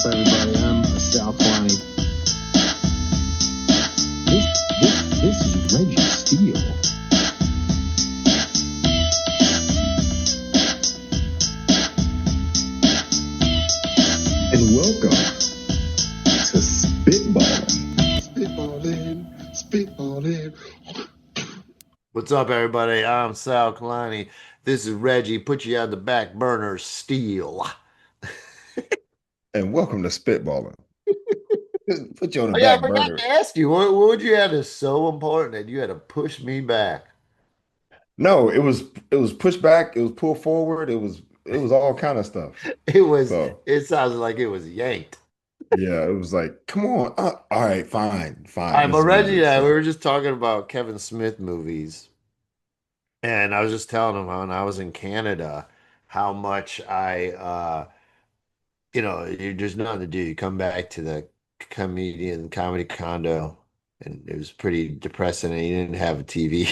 up, everybody? I'm Sal Klein. This is Reggie Steele. And welcome to Spitballin. Spitballin. What's up, everybody? I'm Sal Kalani. This is Reggie. Put you on the back burner, Steel. And welcome to Spitballin. Put you on the Oh yeah, I back forgot burner. to ask you. What would you have is so important that you had to push me back? No, it was pushed back, it was pulled forward, it was all kind of stuff. It was. So It sounds like it was yanked. yeah, it was like, come on, all right, fine, All fine. right, but Let's do Reggie and this. I, we So were just talking about Kevin Smith movies, and I was just telling him when I was in Canada how much there's nothing to do. You come back to the comedy condo, and it was pretty depressing, and you didn't have a TV.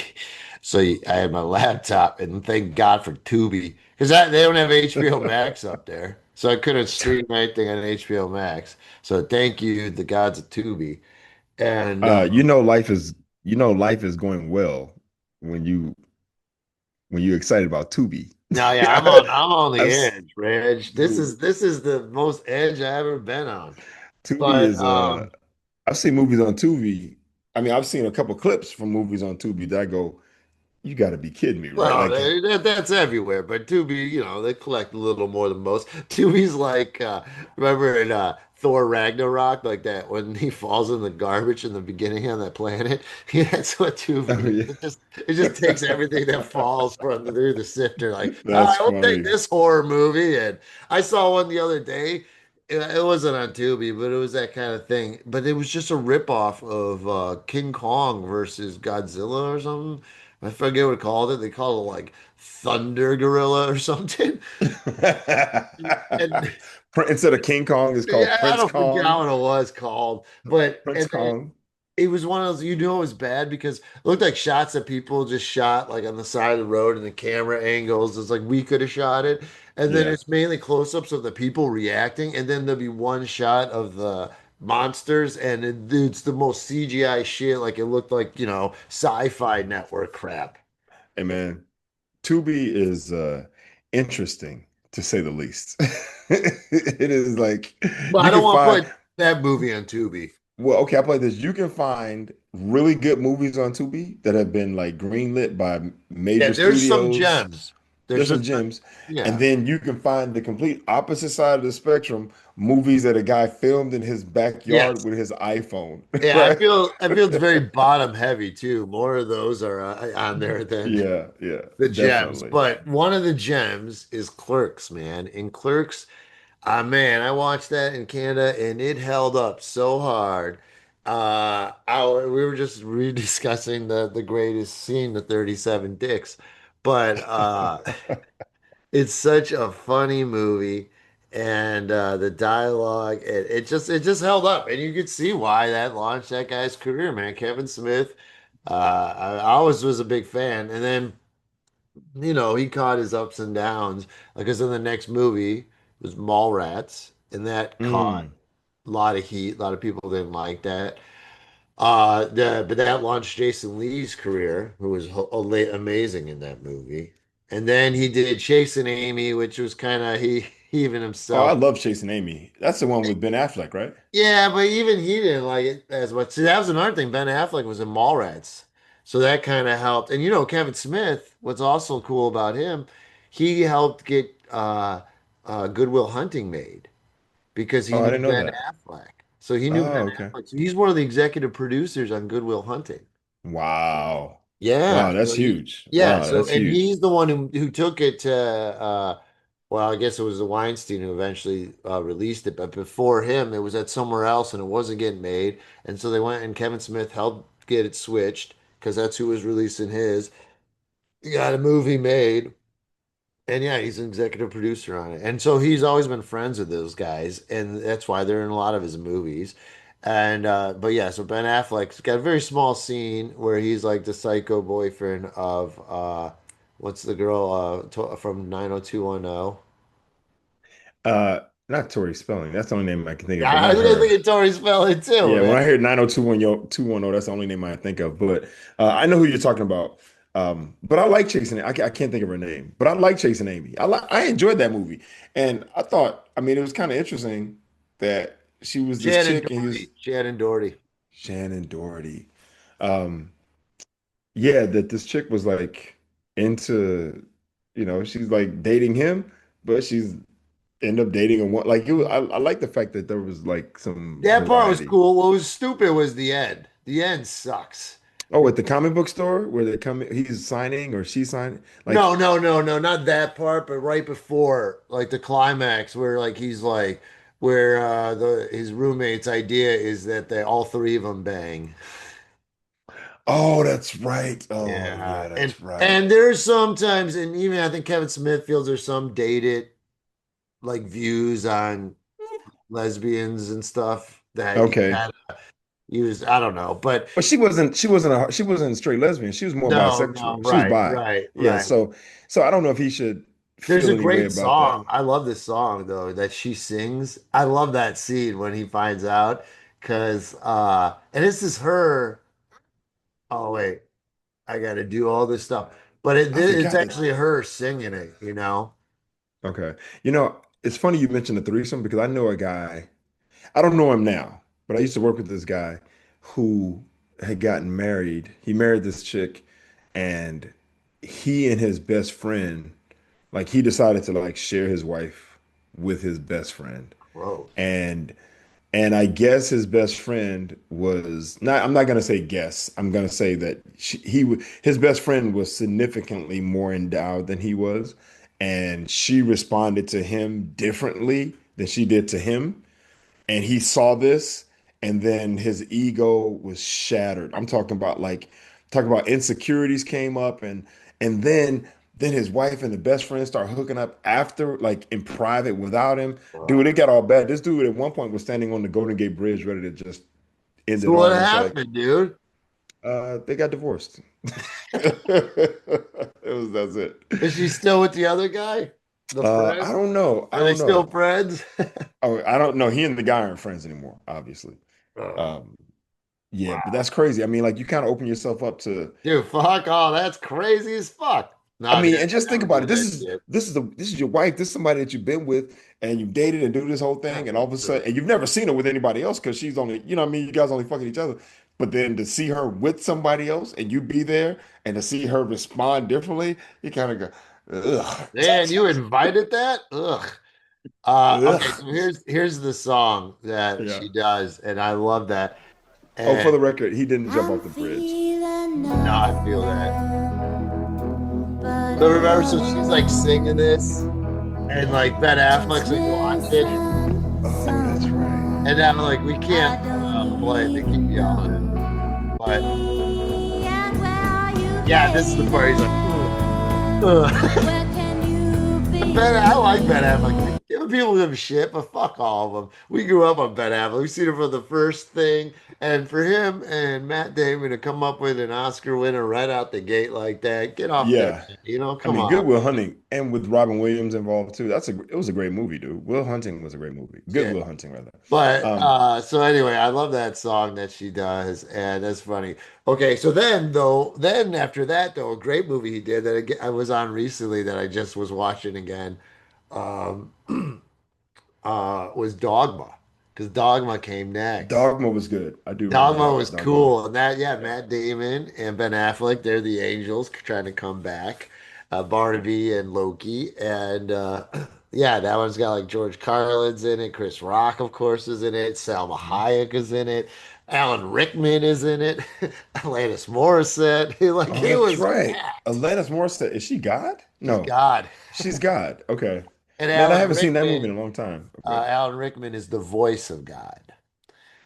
So I had my laptop, and thank God for Tubi, because they don't have HBO Max up there. So I couldn't stream anything on HBO Max. So thank you, the gods of Tubi. And uh you know life is life is going well when you're excited about Tubi. now, yeah, I'm on the I've s- edge, Reg. Dude, This is the most edge I've ever been on. Tubi But is I've seen movies on Tubi. I mean, I've seen a couple clips from movies on Tubi that I go, you got to be kidding me, right? Well, Like, that's everywhere, but Tubi, they collect a little more than most. Tubi's like, remember in Thor Ragnarok, like that when he falls in the garbage in the beginning on that planet? Yeah, that's what oh Tubi is. yeah. It just takes everything that falls from through the sifter. Like, That's I will take funny. this horror movie. And I saw one the other day. It wasn't on Tubi, but it was that kind of thing. But it was just a ripoff of King Kong versus Godzilla or something. I forget what it called it. They called it like Thunder Gorilla or something. And Instead of King Kong, it's called yeah, I Prince don't forget Kong. what it was called, but Prince and then Kong. it was one of those, it was bad because it looked like shots that people just shot like on the side of the road and the camera angles. It's like we could have shot it. And then Yeah. it's mainly close-ups of the people reacting, and then there'll be one shot of the monsters, and it's the most CGI shit. Like it looked like, sci-fi network crap. Hey man, Tubi is interesting to say the least. It is like Well, I you don't can want to find put that movie on Tubi. well, okay, I'll play this. You can find really good movies on Tubi that have been like greenlit by Yeah, major there's some studios. gems. There's There's some, some gems. And yeah. then you can find the complete opposite side of the spectrum, movies that a guy filmed in his backyard Yes. with his iPhone, Yeah, I right? feel I feel it's very bottom heavy too. More of those are on there than Yeah, yeah, the gems. definitely. But one of the gems is Clerks, man. In Clerks, man, I watched that in Canada and it held up so hard. We were just rediscussing the greatest scene, the 37 dicks. But it's such a funny movie, and the dialogue, it just held up, and you could see why that launched that guy's career, man. Kevin Smith, I always was a big fan, and then he caught his ups and downs because in the next movie was Mallrats, and that caught Mm. a lot of heat. A lot of people didn't like that. But that launched Jason Lee's career, who was amazing in that movie. And then he did Chasing Amy, which was kind of he even Oh, I himself. love Chasing Amy. That's the one with Ben Affleck, right? Yeah, but even he didn't like it as much. See, that was another thing. Ben Affleck was in Mallrats, so that kind of helped. And Kevin Smith. What's also cool about him, he helped get Good Will Hunting made because he Oh, I knew didn't know Ben that. Affleck. So he knew Ben Oh, okay. Affleck. So he's one of the executive producers on Good Will Hunting. Wow. Yeah. Wow, So that's huge. yeah. Wow, So that's and huge. he's the one who took it to well, I guess it was the Weinstein who eventually released it, but before him, it was at somewhere else and it wasn't getting made. And so they went and Kevin Smith helped get it switched because that's who was releasing his. He got a movie made. And yeah, he's an executive producer on it. And so he's always been friends with those guys, and that's why they're in a lot of his movies. And but yeah, so Ben Affleck's got a very small scene where he's like the psycho boyfriend of what's the girl from 90210? Not Tori Spelling. That's the only name I can think of, but I not was her. thinking Tori Spelling too, Yeah, man. when I hear 90210, that's the only name I think of. But I know who you're talking about. But I like Chasing. I can't think of her name, but I like Chasing Amy. I enjoyed that movie, and I thought, I mean, it was kind of interesting that she was this Shannon chick, and he was Doherty. Shannon Doherty. Shannon Doherty. Um, yeah, that this chick was like into, she's like dating him, but she's end up dating a one. Like it was, I like the fact that there was like some That part was variety. cool. What was stupid was the end. The end sucks. Oh, at the comic book store where they come, he's signing or she's signing. No, Like, no, no, no, not that part, but right before, like the climax where like he's like where the his roommate's idea is that they all three of them bang. oh, that's right. Oh, Yeah. yeah, And that's right. and there's sometimes, and even I think Kevin Smith feels there's some dated like views on lesbians and stuff that you Okay. kind of use. I don't know, but But she wasn't a straight lesbian. She was more no, no, bisexual. She was right, bi. right, Yeah, right. so I don't know if he should There's feel a any way great about that. song. I love this song though that she sings. I love that scene when he finds out because and this is her. Oh wait, I got to do all this stuff, but I it's forgot that. actually her singing it. You know? Okay. It's funny you mentioned the threesome because I know a guy. I don't know him now, but I used to work with this guy who had gotten married. He married this chick, and he and his best friend, like he decided to like share his wife with his best friend. Gross. And and I guess his best friend was not, I'm not gonna say guess. I'm gonna say that his best friend was significantly more endowed than he was, and she responded to him differently than she did to him, and he saw this, and then his ego was shattered. I'm talking about insecurities came up, and then his wife and the best friend start hooking up after, like in private without him. Dude, Wow. it got all bad. This dude at one point was standing on the Golden Gate Bridge ready to just end So it what all. And it's like, happened, dude? they got divorced. That's it. Is she still with the other guy? The friend? I don't know. I Are they don't still know. friends? Oh, I don't know. He and the guy aren't friends anymore, obviously. Oh, Um, Yeah, but wow. that's crazy. I mean, like you kind of open yourself up to. Dude, fuck. Oh, that's crazy as fuck. I Nah, dude, mean, and just I think would about do it. that shit. This is your wife. This is somebody that you've been with and you've dated and do this whole thing, and all of a sudden, and you've never seen her with anybody else because she's only, you know what I mean, you guys only fucking each other. But then to see her with somebody else and you be there and to see her respond differently, you kind of go, ugh, Man, you invited that? Ugh. Okay, ugh. so here's the song that Yeah. she does, and I love that. Oh, And for the record, he didn't jump I'm off the bridge. feeling no, I feel that. nothing but So remember, so she's like singing this, and like Ben just Affleck's like watching, missing Oh, that's right. and some. I'm like, we I can't don't play it. They keep yelling it. even But be. And where are you yeah, this is the part he's like, ugh, ugh. Where can you I like Ben Affleck. be? Giving people give a shit, but fuck all of them. We grew up on Ben Affleck. We've seen him from the first thing. And for him and Matt Damon to come up with an Oscar winner right out the gate like that, get off that Yeah. shit. You know, I come mean, on. Good Will Hunting, and with Robin Williams involved too. It was a great movie, dude. Will Hunting was a great movie. Good Yeah. Will Hunting, rather. But Um, so anyway, I love that song that she does, and that's funny. Okay, so then though, then after that though, a great movie he did that I was on recently that I just was watching again. Um, was Dogma because Dogma came next. Dogma was good. I do remember Dogma was Dogma. cool, and that yeah, Yeah. Matt Damon and Ben Affleck, they're the angels trying to come back. Barnaby and Loki, and yeah, that one's got like George Carlin's in it, Chris Rock, of course, is in it, Salma Mhm. Hayek is in it, Alan Rickman is in it, Alanis Morissette, like Oh, it that's was right. packed. Alanis Morissette, is she God? She's No, God, she's God. Okay. and Man, I haven't seen that movie in a long time. Okay. Alan Rickman is the voice of God.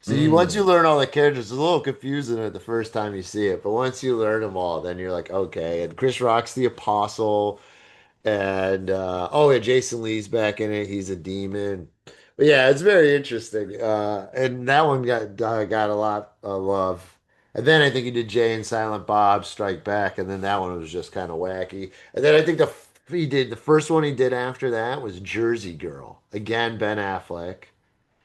So once you Mm. learn all the characters, it's a little confusing at the first time you see it, but once you learn them all, then you're like, okay. And Chris Rock's the apostle, and oh yeah, Jason Lee's back in it. He's a demon. But yeah, it's very interesting. And that one got a lot of love. And then I think he did Jay and Silent Bob Strike Back, and then that one was just kind of wacky. And then I think the He did the first one he did after that was Jersey Girl. Again, Ben Affleck.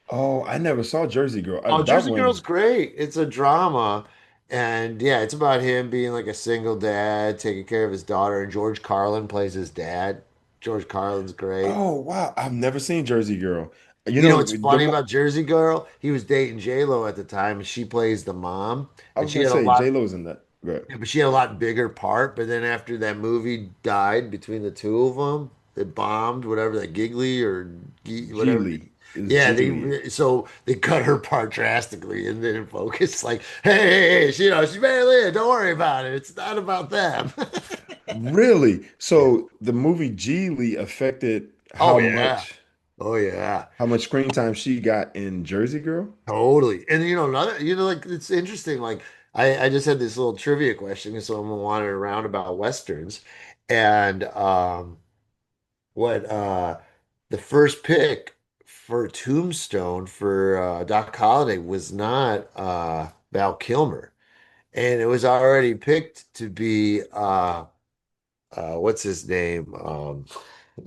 Oh, I never saw Jersey Girl. Oh, That Jersey Girl's one. great. It's a drama. And yeah, it's about him being like a single dad, taking care of his daughter, and George Carlin plays his dad. George Carlin's great. Oh wow, I've never seen Jersey Girl. You You know know what's the funny one about Jersey Girl? He was dating J-Lo at the time, and she plays the mom, I and was she gonna had a say, lot, J Lo's in that. Right. yeah, but she had a lot bigger part. But then after that movie died between the two of them, it bombed, whatever that Giggly or whatever. Geely. It was Yeah, Geely. they cut her part drastically and then focus like, hey, you know, she's barely in. Don't worry about it. It's not about them. Really? Yeah. So the movie Geely affected Oh yeah. Oh yeah. how much screen time she got in Jersey Girl? Totally. And like it's interesting. Like I just had this little trivia question because someone wanted around about Westerns. And what the first pick for Tombstone for Doc Holliday was not Val Kilmer. And it was already picked to be what's his name?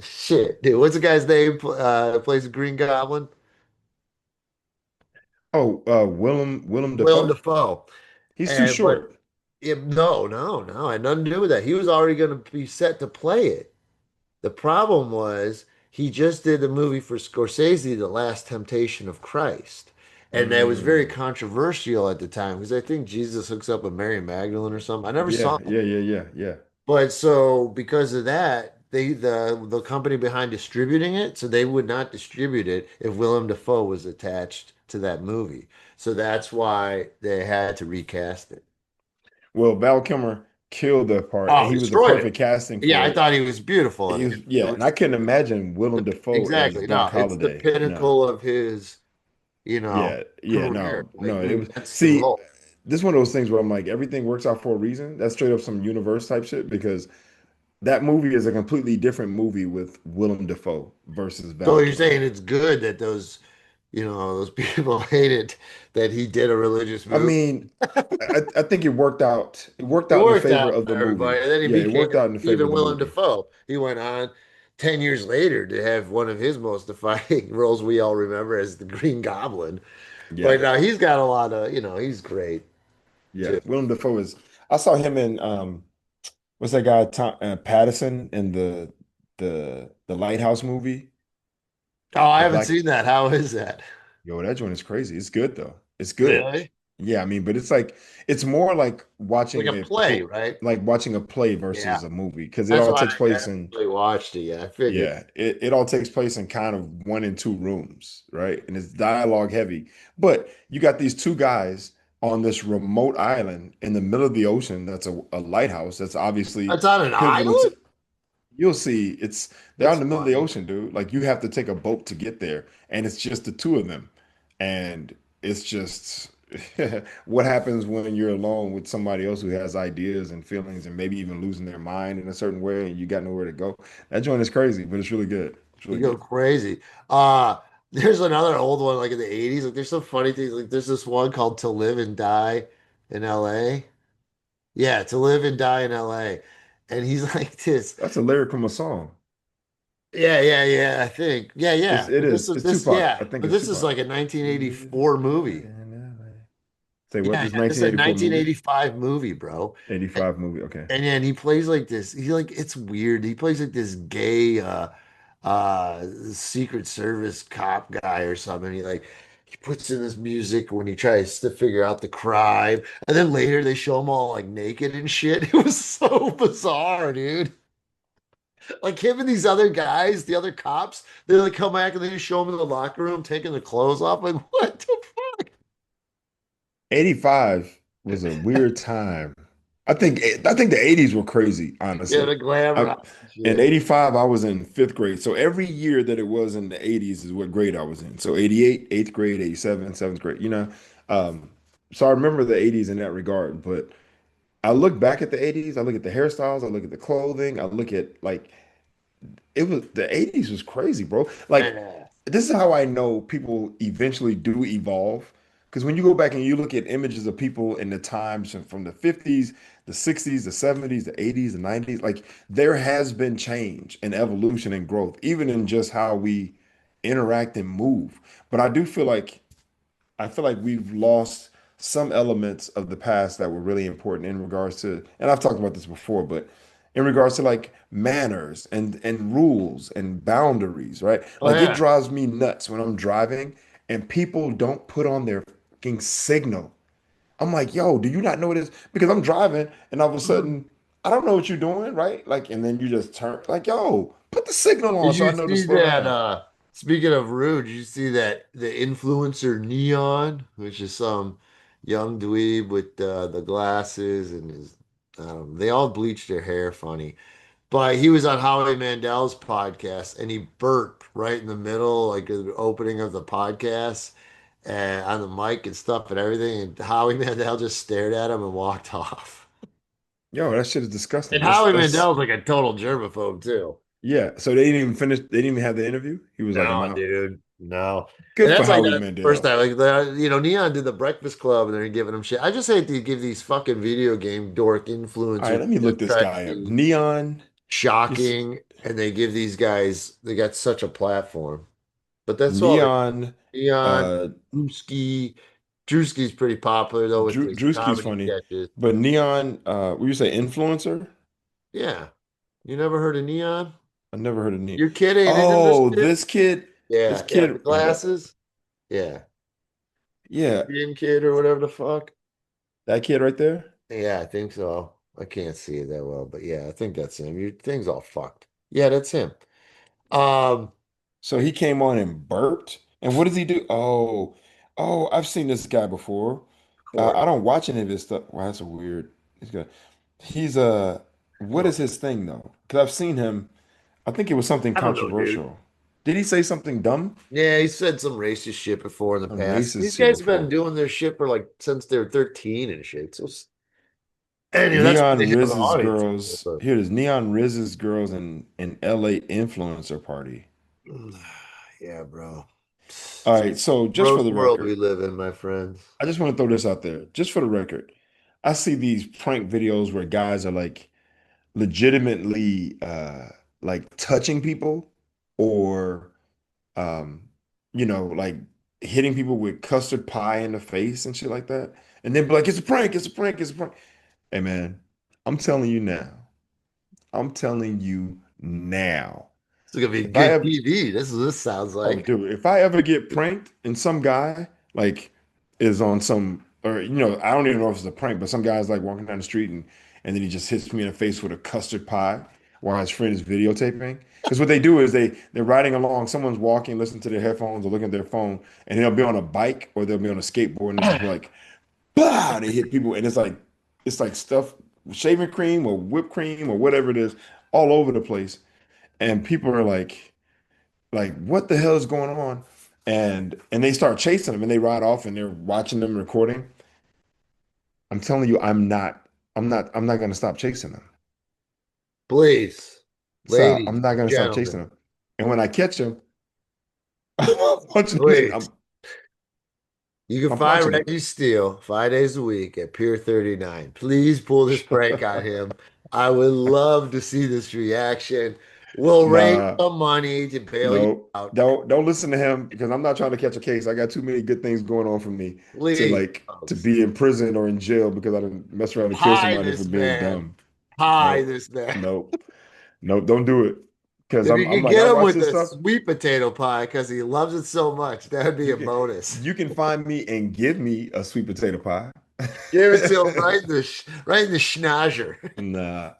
Shit, dude, what's the guy's name? Plays the Green Goblin? Oh, Willem Willem Dafoe? Dafoe. He's too And but short. no, had nothing to do with that. He was already going to be set to play it. The problem was he just did the movie for Scorsese, The Last Temptation of Christ. And that was very Mm. controversial at the time because I think Jesus hooks up with Mary Magdalene or something. I never Yeah, saw yeah, it. yeah, yeah, yeah. But so because of that, the company behind distributing it, so they would not distribute it if Willem Dafoe was attached to that movie. So that's why they had to recast it. Well, Val Kilmer killed the part, and Oh, he was the destroyed it. perfect casting Yeah, for I it. thought he was beautiful in He it. was, It yeah, and I was couldn't imagine Willem Dafoe as exactly no, Doc it's the Holliday. No, pinnacle of his, yeah, yeah, career. no, Like no. he It was gets the see, role. this is one of those things where I'm like, everything works out for a reason. That's straight up some universe type shit because that movie is a completely different movie with Willem Dafoe versus So Val you're Kilmer. saying it's good that those people hated that he did a religious I movie. mean, I think it worked out. It worked It out in the worked favor out of for the everybody. movie. And then he Yeah, it became worked out in the favor even of the Willem movie. Dafoe. He went on 10 years later to have one of his most defining roles we all remember as the Green Goblin. Yeah, But he's got a lot of, he's great yeah. too. Willem Dafoe is. I saw him in what's that guy Tom Patterson in the Lighthouse movie, Oh, I the haven't Black. seen that. How is that? Yo, that joint is crazy. It's good though. It's good. Really? Yeah, I mean, but it's like it's more like Like a play, right? like watching a play Yeah. versus a movie because it That's all why takes I place haven't in really watched it yet. I figured. yeah, it all takes place in kind of one and two rooms, right? And it's dialogue heavy. But you got these two guys on this remote island in the middle of the ocean that's a lighthouse that's obviously That's on an pivotal to island? you'll see it's they're in That's the middle of the funny. ocean, dude. Like you have to take a boat to get there, and it's just the two of them. And it's just what happens when you're alone with somebody else who has ideas and feelings and maybe even losing their mind in a certain way and you got nowhere to go. That joint is crazy, but it's really good. It's You really go good. crazy. Uh, there's another old one like in the 80s. Like there's some funny things. Like there's this one called To Live and Die in LA. Yeah, To Live and Die in LA. And he's like this. That's a lyric from a song. Yeah, I think. Yeah, yeah. It But this is. is It's this, Tupac. yeah. I think But it's this is Tupac. like a Say 1984 movie. what? Yeah, This yeah. This is a 1984 movie? 1985 movie, bro. 85 movie. Okay. And then he plays like this. He like it's weird. He plays like this gay Secret Service cop guy or something. He puts in this music when he tries to figure out the crime. And then later they show him all like naked and shit. It was so bizarre, dude. Like him and these other guys, the other cops, they like come back and they just show him in the locker room taking their clothes off. Like, what the 85 was a weird time. I think the 80s were crazy, yeah, honestly. the glamour I, in shit. 85, I was in fifth grade. So every year that it was in the 80s is what grade I was in. So 88, eighth grade, 87, seventh grade, you know. Um, so I remember the 80s in that regard. But I look back at the 80s, I look at the hairstyles, I look at the clothing, I look at like it was the 80s was crazy, bro. Like Yeah. this is how I know people eventually do evolve. Because when you go back and you look at images of people in the times from the 50s, the 60s, the 70s, the 80s, the 90s, like there has been change and evolution and growth, even in just how we interact and move. But I feel like we've lost some elements of the past that were really important in regards to, and I've talked about this before, but in regards to like manners and rules and boundaries, right? Oh Like it yeah. drives me nuts when I'm driving and people don't put on their fucking signal. I'm like, yo, do you not know this? Because I'm driving and all of a sudden, I don't know what you're doing, right? Like, and then you just turn, like, yo, put the signal on Did so I you know to see slow that? down. Speaking of rude, did you see that the influencer Neon, which is some young dweeb with the glasses and his, they all bleached their hair funny. But he was on Howie Mandel's podcast and he burped right in the middle, like the opening of the podcast, and on the mic and stuff and everything. And Howie Mandel just stared at him and walked off. Yo, that shit is And disgusting. Howie That's Mandel's like a total germaphobe too. Yeah, so they didn't even finish. They didn't even have the interview. He was like, "I'm No, out." dude, no. And Good for that's like Howie the first Mandel. time, like Neon did the Breakfast Club, and they're giving him shit. I just hate to give these fucking video game dork All right, influencers let me just look this try to guy up. be Neon. He's shocking, and they give these guys they got such a platform. But that's all they Neon. Neon, Uh, Drewski. Drewski's pretty popular though with his Drewski's comedy funny, sketches. but Neon. What you say, influencer? Yeah, you never heard of Neon? I never heard of Neon. Your kid ain't into this Oh, shit? this kid. This Yeah, yeah, the kid. glasses. Yeah, Yeah, Indian kid or whatever the fuck. that kid right there. Yeah, I think so. I can't see it that well, but yeah, I think that's him. Your thing's all fucked. Yeah, that's him. Um, So he came on and burped. And what does he do? Oh, I've seen this guy before. Corey. I don't watch any of his stuff. Wow, that's a weird. He's got. He's What Well, is his thing though? Because I've seen him. I think it was something I don't know, dude. controversial. Did he say something dumb? Yeah, he said some racist shit before in the Some past. racist These shit guys have been before. doing their shit for like since they were 13 and shit. So, anyway, that's why they Neon have an Riz's audience. girls. Here it is. Neon Riz's girls in an LA influencer party. Yeah, bro. All It's a right. So just for gross the world we record, live in, my friends. I just want to throw this out there. Just for the record, I see these prank videos where guys are like legitimately like touching people or um like hitting people with custard pie in the face and shit like that. And then be like, it's a prank, it's a prank, it's a prank. Hey man, I'm telling you now. I'm telling you now. It's gonna be If I good ever TV. This is what this sounds Oh, like. dude, if I ever get pranked and some guy like is on some, or I don't even know if it's a prank, but some guy's like walking down the street and then he just hits me in the face with a custard pie while his friend is videotaping. Because what they do is they're riding along, someone's walking, listening to their headphones or looking at their phone, and they'll be on a bike or they'll be on a skateboard and it's just be like, bah, they hit people, and it's like stuff, shaving cream or whipped cream or whatever it is, all over the place. And people are like what the hell is going on, and they start chasing them and they ride off and they're watching them recording. I'm telling you, I'm not going to stop chasing them. Please, So ladies, I'm not going to stop chasing gentlemen, them, and when I catch them, I'm punching them. please. You can I'm find punching them. Reggie Steele 5 days a week at Pier 39. Please pull this prank on him. I would love to see this reaction. We'll raise Nah, some money to bail you no, out. don't listen to him because I'm not trying to catch a case. I got too many good things going on for me Please, to folks. be in prison or in jail because I didn't mess around and kill Hi, somebody for this being man. dumb. Hi, Nope, this man. nope, nope. Don't do it because If I'm you I'm could like get I him watch with this a stuff. sweet potato pie because he loves it so much, that would be You a can bonus. you can find me and give me a sweet potato pie. Give it to him right in the schnauzer. Nah,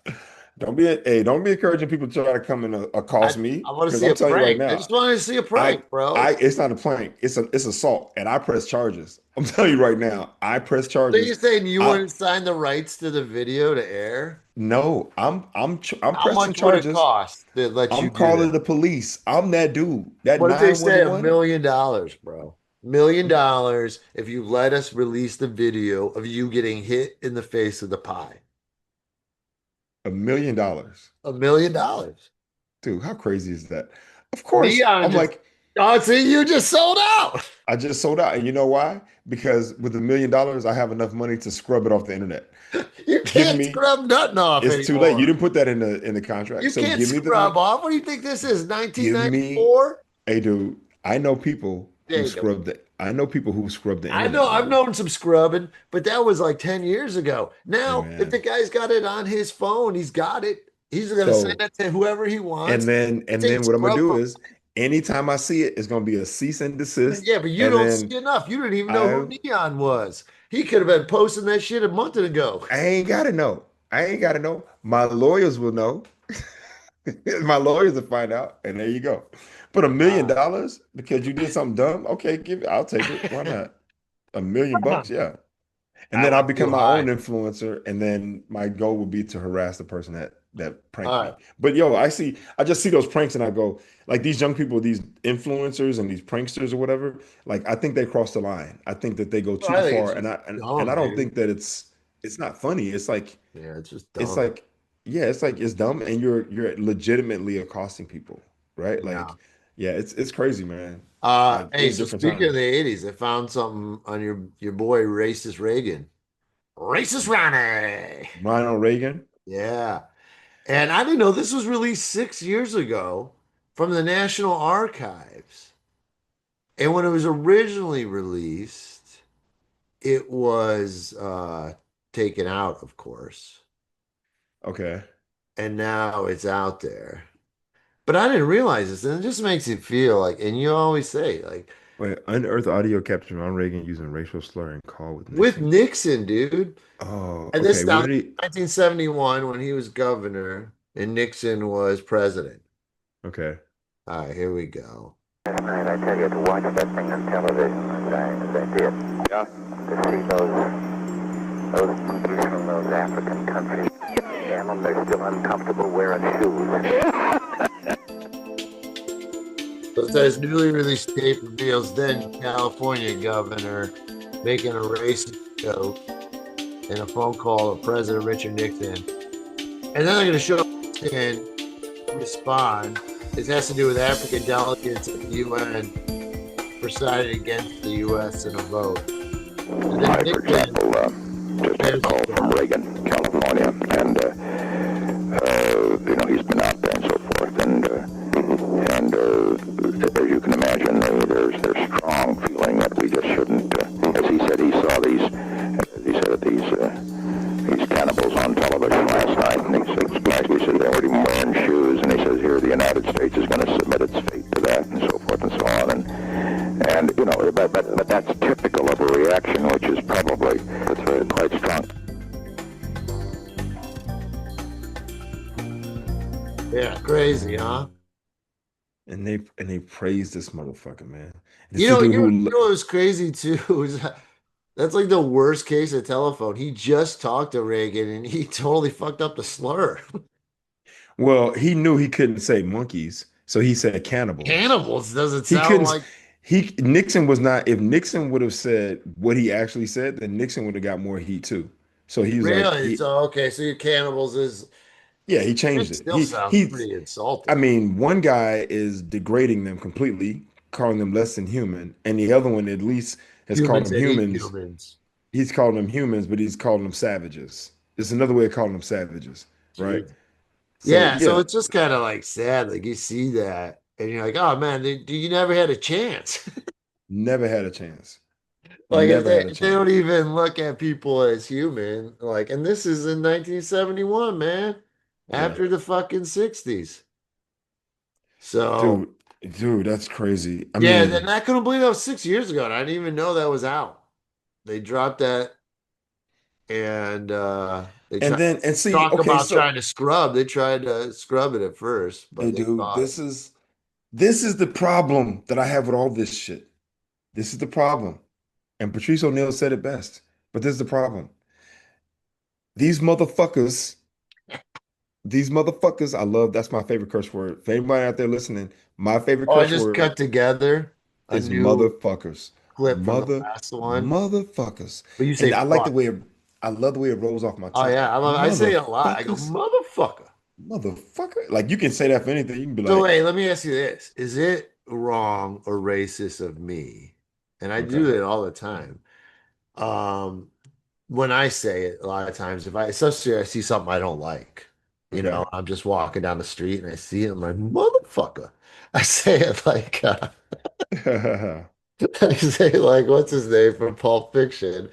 don't be encouraging people to try to come and I, accost me I want to because see I'm a telling you right prank. I now, just wanted to see a I prank, bro. I it's not a prank. It's assault, and I press charges. I'm telling you right now, I press So you're charges. saying you I wouldn't sign the rights to the video to air? No, I'm How pressing much would it charges. cost to let you I'm do calling that? the police. I'm that dude. That What if they say a 911. million dollars, bro? $1 million if you let us release the video of you getting hit in the face with the pie. $1 million. $1 million. Dude, how crazy is that? Of course, Neon I'm just, like, oh, see, you just sold out. I just sold out. And you know why? Because with $1 million, I have enough money to scrub it off the internet. You Give can't me, scrub nothing off it's too late. You anymore. didn't put that in the contract. You So can't give me scrub the off. What do you think this is? give me 1994? hey dude, I know people There who you go. scrub the I know people who scrub the I internet, know I've man. known some scrubbing, but that was like 10 years ago. Hey Now, if the man. guy's got it on his phone, he's got it. He's gonna send So it to whoever he wants. It's and a then what I'm gonna scrub do phone. is anytime I see it, it's gonna be a cease and desist. Yeah, but you And don't see then enough. You didn't even know who I Neon was. He could have been posting that shit a month ago. I ain't gotta know. I ain't gotta know. My lawyers will know. My lawyers will find out, and there you go. But $1 million because you did something dumb, okay, I'll take it. Why not? $1 million, yeah. And I then I'll went too become my own high. influencer, and then my goal would be to harass the person that pranked All me. right. But yo, I just see those pranks, and I go, like these young people, these influencers and these pranksters or whatever. Like I think they cross the line. I think that they go Well, too I think it's far, just and I dumb, don't think dude. that it's not funny. Yeah, it's just It's dumb. like yeah, it's like it's dumb, and you're legitimately accosting people, right? Yeah. Like yeah, it's crazy, man. Like it Hey, was so different speaking of the times. 80s, I found something on your boy Racist Reagan. Racist Ronnie. Ronald Reagan. Yeah. And I didn't know this was released 6 years ago from the National Archives. And when it was originally released, it was taken out, of course. Okay. And now it's out there. But I didn't realize this, and it just makes it feel like, and you always say, like, Wait, unearthed audio captured Ronald Reagan using racial slur and call with with Nixon. Nixon, dude. Oh, And okay. this What now did he? 1971 when he was governor and Nixon was president. Okay. All right, here we go. Last night, I tell you, to watch that thing on television, as I did. Yeah. To see those monkeys from those African countries. Damn them, they're still uncomfortable wearing shoes. So it says newly released tape reveals then California governor making a racist joke in a phone call to President Richard Nixon. And then they're going to show and respond. This has to do with African delegates at the UN presided against the U.S. in a vote. And then I, for Nixon, example, just had a call from Reagan, California, and, he's been out there and so forth, and as you can imagine, there's strong feeling that we just shouldn't, as he said, these cannibals on television last night, and he said they're already wearing shoes, and he says here the United States is going to submit its fate to that, and so forth and so on, but that's typical of a reaction, which is probably quite strong. yeah, crazy, huh? And they praised this motherfucker, man. This You is know, dude you know, who you know what was crazy too is that's like the worst case of telephone. He just talked to Reagan and he totally fucked up the slur. well, he knew he couldn't say monkeys, so he said cannibals. Cannibals doesn't He sound couldn't like he Nixon was not if Nixon would have said what he actually said, then Nixon would have got more heat too. So he was like really. So okay, so your cannibals is yeah, he changed it it. still sounds pretty I insulting. mean, one guy is degrading them completely, calling them less than human, and the other one at least has called Humans them that eat humans. humans. He's calling them humans, but he's calling them savages. It's another way of calling them savages, right? Jeez. So Yeah, so yeah, it's just kind of like sad. Like you see that and you're like, oh man, you never had a chance. never had a chance. Like Never had a if they don't chance. even look at people as human, like, and this is in 1971, man, Yeah. after the fucking 60s. So Dude, dude, that's crazy. I yeah, and mean, I couldn't believe that was 6 years ago, and I didn't even know that was out. They dropped that and they and tried then and see, talk okay, about so trying to scrub. They tried to scrub it at first, hey but they dude, caught it. this is the problem that I have with all this shit. This is the problem. And Patrice O'Neill said it best. But this is the problem. These motherfuckers, these motherfuckers, I love that's my favorite curse word. For anybody out there listening, my favorite Oh, I curse just word cut together a is new motherfuckers. clip from the last one. Motherfuckers. But you And say fuck. I love the way it rolls off my Oh tongue. yeah, I say it a lot. I go, Motherfuckers. motherfucker. Motherfucker. Like you can say that for anything. You can be So like, wait, let me ask you this. Is it wrong or racist of me and I Okay. do it all the time. Um, when I say it, a lot of times, if I, especially I see something I don't like, Okay. I'm just walking down the street and I see it, I'm like, motherfucker. I say it like, I say like, what's his name from Pulp Fiction?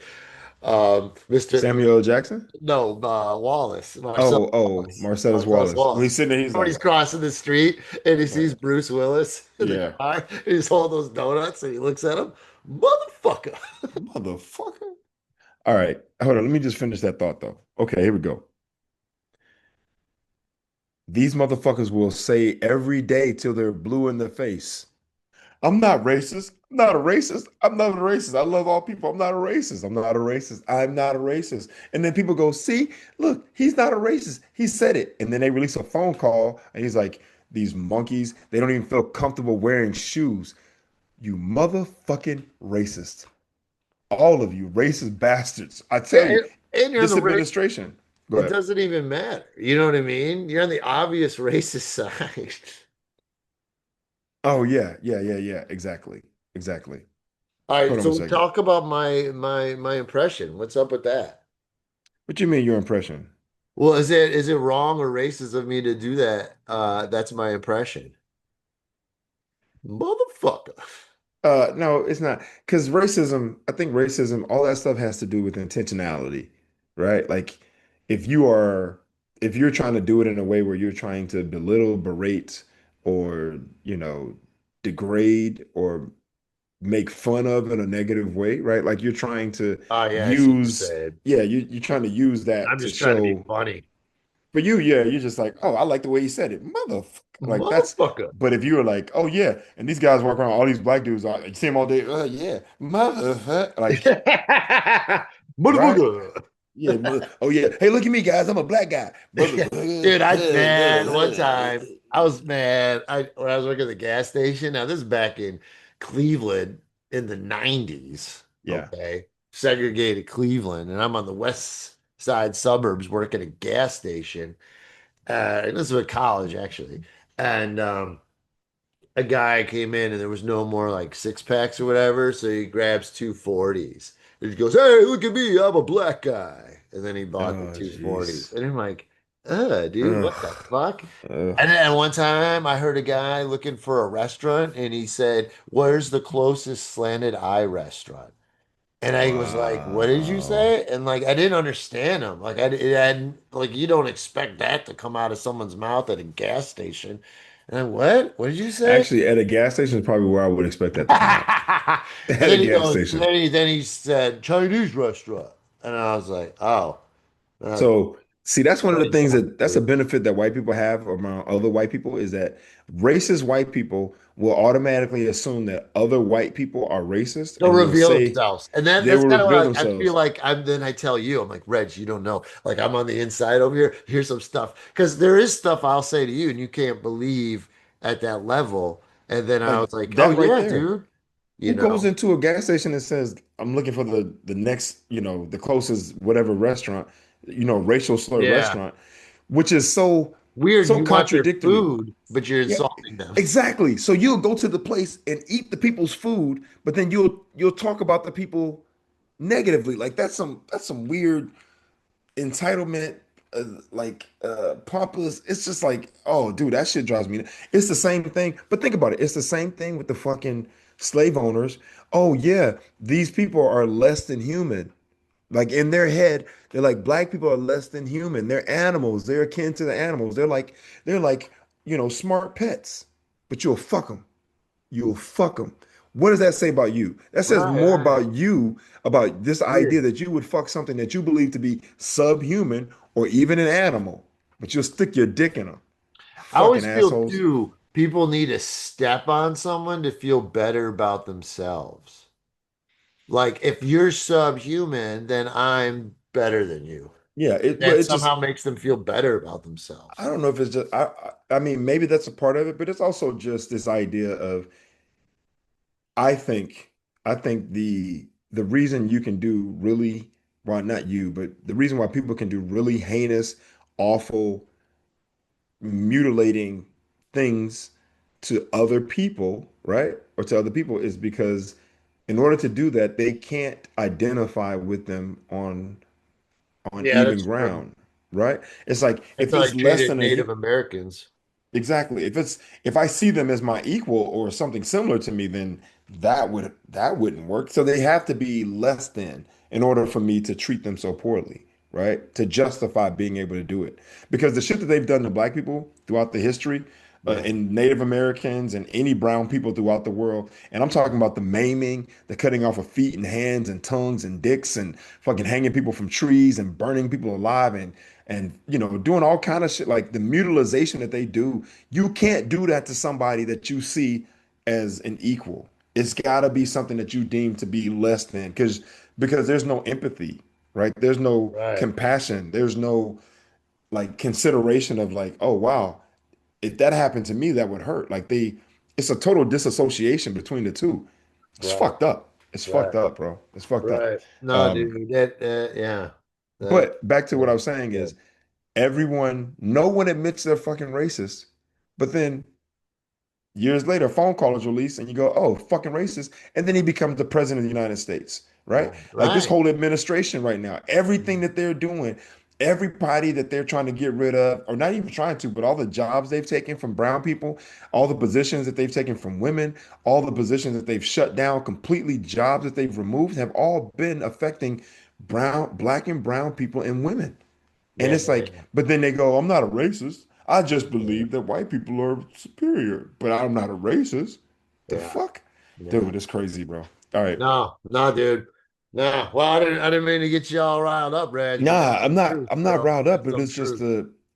Mr. Samuel L. Jackson? No, Wallace, Marcel Oh, Wallace, Marcellus Marcellus Wallace. When Wallace. he's sitting there, he's When like, he's crossing the street and he sees right. Bruce Willis in the Yeah. car, and he's holding those donuts and he looks at him, motherfucker. Motherfucker. All right. Hold on. Let me just finish that thought though. Okay, here we go. These motherfuckers will say every day till they're blue in the face. I'm not racist. I'm not a racist. I'm not a racist. I love all people. I'm not a racist. I'm not a racist. I'm not a racist. And then people go, see, look, he's not a racist. He said it. And then they release a phone call and he's like, these monkeys, they don't even feel comfortable wearing shoes. You motherfucking racist. All of you racist bastards. I tell you, And you're on this the right, administration. Go it ahead. doesn't even matter. You know what I mean? You're on the obvious racist side. Oh yeah. Exactly. Exactly. All Hold right, on one so second. talk about my impression. What's up with that? What you mean your impression? Well, is it wrong or racist of me to do that? That's my impression. Motherfucker. No, it's not. Because racism, I think racism, all that stuff has to do with intentionality, right? Like if you are, if you're trying to do it in a way where you're trying to belittle, berate, or, degrade or make fun of in a negative way, right? Like you're trying to Oh yeah, I see what you're use, saying. yeah, you're trying to use that I'm to just trying to be show. funny. For you, yeah, you're just like, oh, I like the way he said it, motherfucker. Like that's. Motherfucker. But if you were like, oh yeah, and these guys walk around, all these black dudes, you see them all day, yeah, motherfucker, like, right? Motherfucker. Yeah, oh yeah, hey, look at me, guys, I'm a black guy, Dude, one motherfucker. time I was mad. When I was working at the gas station. Now this is back in Cleveland in the 90s. Yeah. Okay. Segregated Cleveland. And I'm on the west side suburbs working at a gas station. And this was at college actually. And a guy came in and there was no more like six packs or whatever. So he grabs 240s. And he goes, hey, look at me, I'm a black guy. And then he bought the Oh, 240s. jeez. And I'm like, dude, what the Ugh. fuck? Ugh. And then one time I heard a guy looking for a restaurant and he said, where's the closest slanted eye restaurant? And I was like, what did you Wow. say? And like, I didn't understand him. Like, it hadn't, like, you don't expect that to come out of someone's mouth at a gas station. And I, what did you say? Actually, at a gas station is probably where I would expect that to come out. And At a then he gas goes, station. then he said Chinese restaurant. And I was like, oh, uh, So, see, that's one of the really things sorry, that's a dude. benefit that white people have around other white people is that racist white people will automatically assume that other white people are racist They'll and will reveal say themselves. And they that's will kind of reveal what I feel themselves. like then I tell you, I'm like, Reg, you don't know. Like I'm on the inside over here. Here's some stuff. Because there is stuff I'll say to you and you can't believe at that level. And then I Like was like, oh that right yeah, there. dude. You Who goes know? into a gas station and says, I'm looking for the next, the closest whatever restaurant, racial slur Yeah. restaurant, which is so Weird. so You want their contradictory. food, but you're Yeah, insulting them. exactly. So you'll go to the place and eat the people's food, but then you'll talk about the people negatively. Like that's some weird entitlement, pompous. It's just like, oh, dude, that shit drives me. It's the same thing. But think about it. It's the same thing with the fucking slave owners. Oh yeah, these people are less than human. Like in their head, they're like black people are less than human. They're animals. They're akin to the animals. They're like smart pets. But you'll fuck them. You'll fuck them. What does that say about you? That says Right, more right. about you, about this idea Weird. that you would fuck something that you believe to be subhuman or even an animal, but you'll stick your dick in them. I Fucking always feel assholes. too, people need to step on someone to feel better about themselves. Like if you're subhuman, then I'm better than you. Yeah, but That it just somehow makes them feel better about I themselves. don't know if it's just I mean maybe that's a part of it, but it's also just this idea of I think I think the reason you can do really well, not you, but the reason why people can do really heinous, awful, mutilating things to other people, right? Or to other people is because In order to do that, they can't identify with them on Yeah, even that's true. ground, right? It's like That's if how I it's less treated than a Native Americans. exactly. If I see them as my equal or something similar to me, then that wouldn't work. So they have to be less than in order for me to treat them so poorly, right? To justify being able to do it. Because the shit that they've done to black people throughout the history, Yeah. and Native Americans and any brown people throughout the world, and I'm talking about the maiming, the cutting off of feet and hands and tongues and dicks and fucking hanging people from trees and burning people alive and doing all kind of shit like the mutilization that they do. You can't do that to somebody that you see as an equal. It's got to be something that you deem to be less than because there's no empathy, right? There's no Right. compassion. There's no like consideration of like, oh wow, if that happened to me, that would hurt. It's a total disassociation between the two. It's Right. fucked up. It's Right. fucked up, bro. It's fucked up. Right. No, Um, dude. That yeah. That but back to what I was saying yeah. is no one admits they're fucking racist, but then years later, a phone call is released, and you go, "Oh, fucking racist," and then he becomes the president of the United States, right? Right. Like this Right. whole administration right now, everything that they're doing, everybody that they're trying to get rid of, or not even trying to, but all the jobs they've taken from brown people, all the positions that they've taken from women, all the positions that they've shut down completely, jobs that they've removed, have all been affecting black and brown people and women. And Yeah. it's like, but then they go, I'm not a racist. I just Yeah. believe that white people are superior, but I'm not a racist. The Yeah. fuck? Yeah. Dude, it's crazy, bro. All right. No, no, dude. No. Well, I didn't mean to get you all riled up, Brad, because Nah, that's the truth, I'm not bro. riled up, That's but some truth.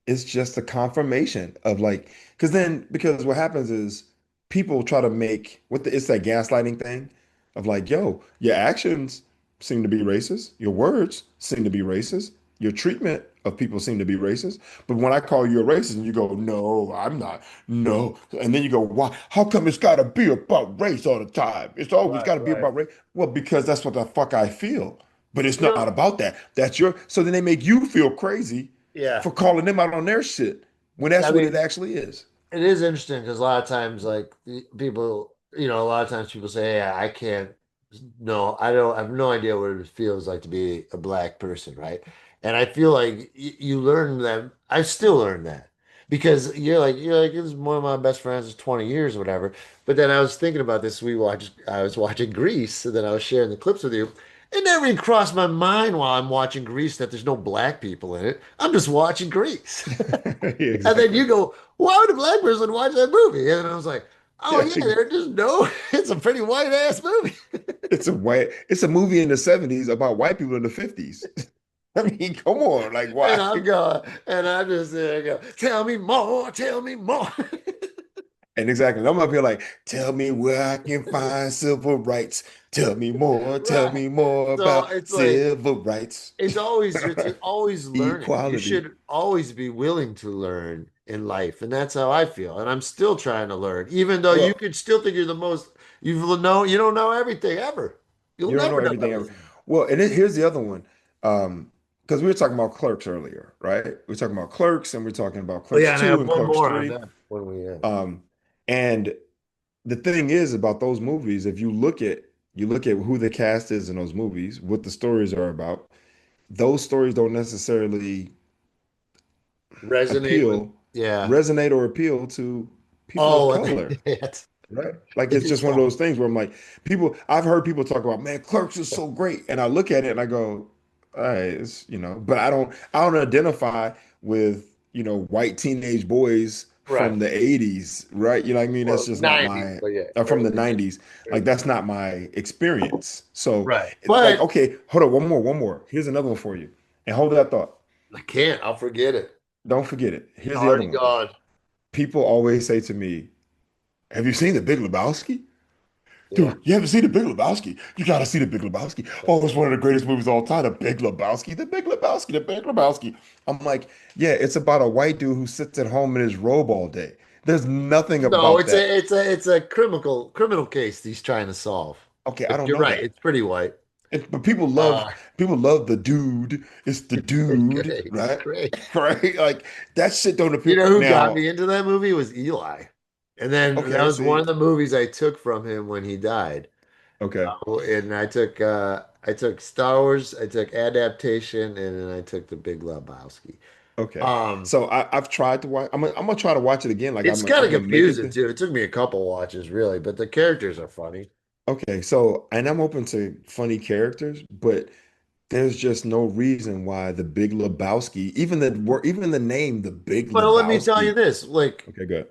it's just a confirmation of like, because what happens is people try to make it's that gaslighting thing of like, yo, your actions seem to be racist, your words seem to be racist, your treatment of people seem to be racist. But when I call you a racist and you go, no, I'm not, no. And then you go, why? How come it's gotta be about race all the time? It's always Right, gotta be right. about race. Well, because that's what the fuck I feel. But it's You not know, about that. So then they make you feel crazy yeah. for calling them out on their shit when that's I what it mean, actually is. it is interesting because a lot of times, like people, a lot of times people say, "Yeah, I can't." No, I don't. I have no idea what it feels like to be a black person, right? And I feel like you learn that. I still learn that because you're like this is one of my best friends is 20 years or whatever. But then I was thinking about this. I was watching Grease, and then I was sharing the clips with you. It never even crossed my mind while I'm watching Grease that there's no black people in it. I'm just watching Grease. And then Exactly. you go, why would a black person watch that movie? And I was like, oh Yeah, yeah, they're just no, it's a pretty white ass movie. it's a movie in the 70s about white people in the 50s. I mean, come on, like And why? I'm going, and I'm just there, go, tell me more. And exactly, I'm up here like, tell me where I can find civil rights. Tell Right. me more So about it's like civil rights. you're always learning. You Equality. should always be willing to learn in life, and that's how I feel. And I'm still trying to learn, even though you Well, could still think you're the most. You don't know everything ever. You'll you don't know never know everything ever. everything. Well, and here's the other one. Because we were talking about Clerks earlier, right? We were talking about Clerks and we're talking about Oh Clerks yeah, and I 2 have and one Clerks more on 3. that when we Um, and the thing is about those movies, if you look at who the cast is in those movies, what the stories are about, those stories don't necessarily resonate with. appeal, Yeah. resonate or appeal to people of Oh, color. it's Right. Like it's it's just one of those things where I'm like, I've heard people talk about, man, Clerks is so great. And I look at it and I go, all right, but I don't identify with, white teenage boys right. from the 80s, right? You know what I mean? That's Well, just not 90s, my, but yeah, from the early 90s. Like early that's 90s. not my experience. So Right. like, But okay, hold on, one more. Here's another one for you. And hold that thought. I can't. I'll forget it. Don't forget it. Here's the other Already one. gone. People always say to me, have you seen The Big Lebowski? Yeah. Dude, you haven't seen The Big Lebowski? You gotta see The Big Lebowski. Oh, it's one of the greatest movies of all time. The Big Lebowski, The Big Lebowski, The Big Lebowski. I'm like, yeah, it's about a white dude who sits at home in his robe all day. There's nothing No, about that. it's a criminal case he's trying to solve. Okay, I But don't you're know right. that. It's pretty white. But Uh, people love the dude. It's the it's dude, great. It's right? great. Right? Like that shit don't You appeal. know who got Now, me into that movie was Eli. And then that okay, was one see, of the movies I took from him when he died. Okay. And I took Star Wars, I took adaptation, and then I took The Big Lebowski. Okay. Um, So I've tried to watch. I'm gonna try to watch it again. Like it's I'm kind of gonna make it confusing to. too. It took me a couple watches really, but the characters are funny. Okay. So and I'm open to funny characters, but there's just no reason why the Big Lebowski, even the name, the Big But let me tell you Lebowski. this, like Okay, good.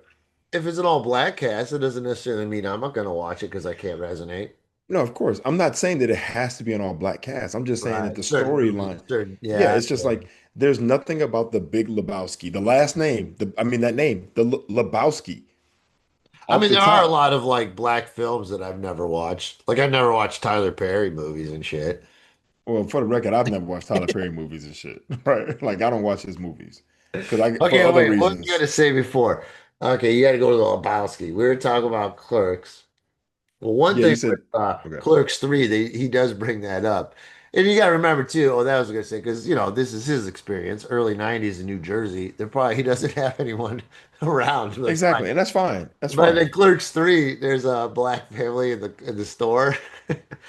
if it's an all black cast, it doesn't necessarily mean I'm not gonna watch it because I can't resonate. No, of course. I'm not saying that it has to be an all black cast. I'm just saying that Right. the Certain movies, storyline, certain yeah, yeah, I it's just feel like you. there's nothing about the Big Lebowski. The last name, I mean that name, the Lebowski, I off mean, the there are a top. lot of like black films that I've never watched. Like I've never watched Tyler Perry movies and shit. Well, for the record, I've never watched Tyler Perry movies and shit, right? Like I don't watch his movies because for Okay, other wait, what you got reasons. to say before? Okay, you got to go to the Lebowski. We were talking about Clerks. Well, one Yeah, you thing with said okay. Clerks 3, he does bring that up. And you got to remember too, oh, that was going to say, because, this is his experience, early 90s in New Jersey. He doesn't have anyone around. Like, Exactly, and that's fine. That's but in fine. Clerks 3, there's a black family in the store.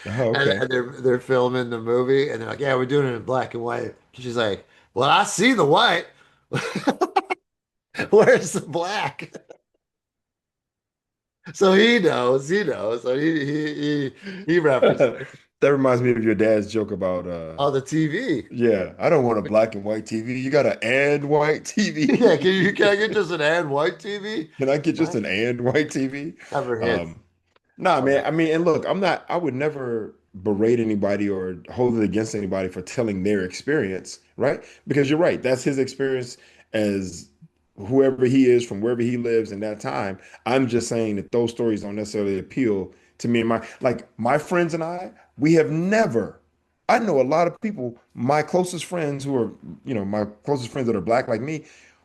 Oh, And, okay. they're filming the movie, and they're like, yeah, we're doing it in black and white. She's like, well, I see the white. Where's the black? So he knows. So he referenced That reminds me of your dad's joke about on the TV. yeah, I don't want a black and white TV. You got an and white Yeah, TV. can I get just an and white TV? Can I get just What? an and white TV? Never hits. Um, Nah, Okay. man. I mean, and look, I would never berate anybody or hold it against anybody for telling their experience, right? Because you're right. That's his experience as whoever he is from wherever he lives in that time. I'm just saying that those stories don't necessarily appeal to me and my friends and we have never, I know a lot of people, my closest friends who are, my closest friends that are black like me,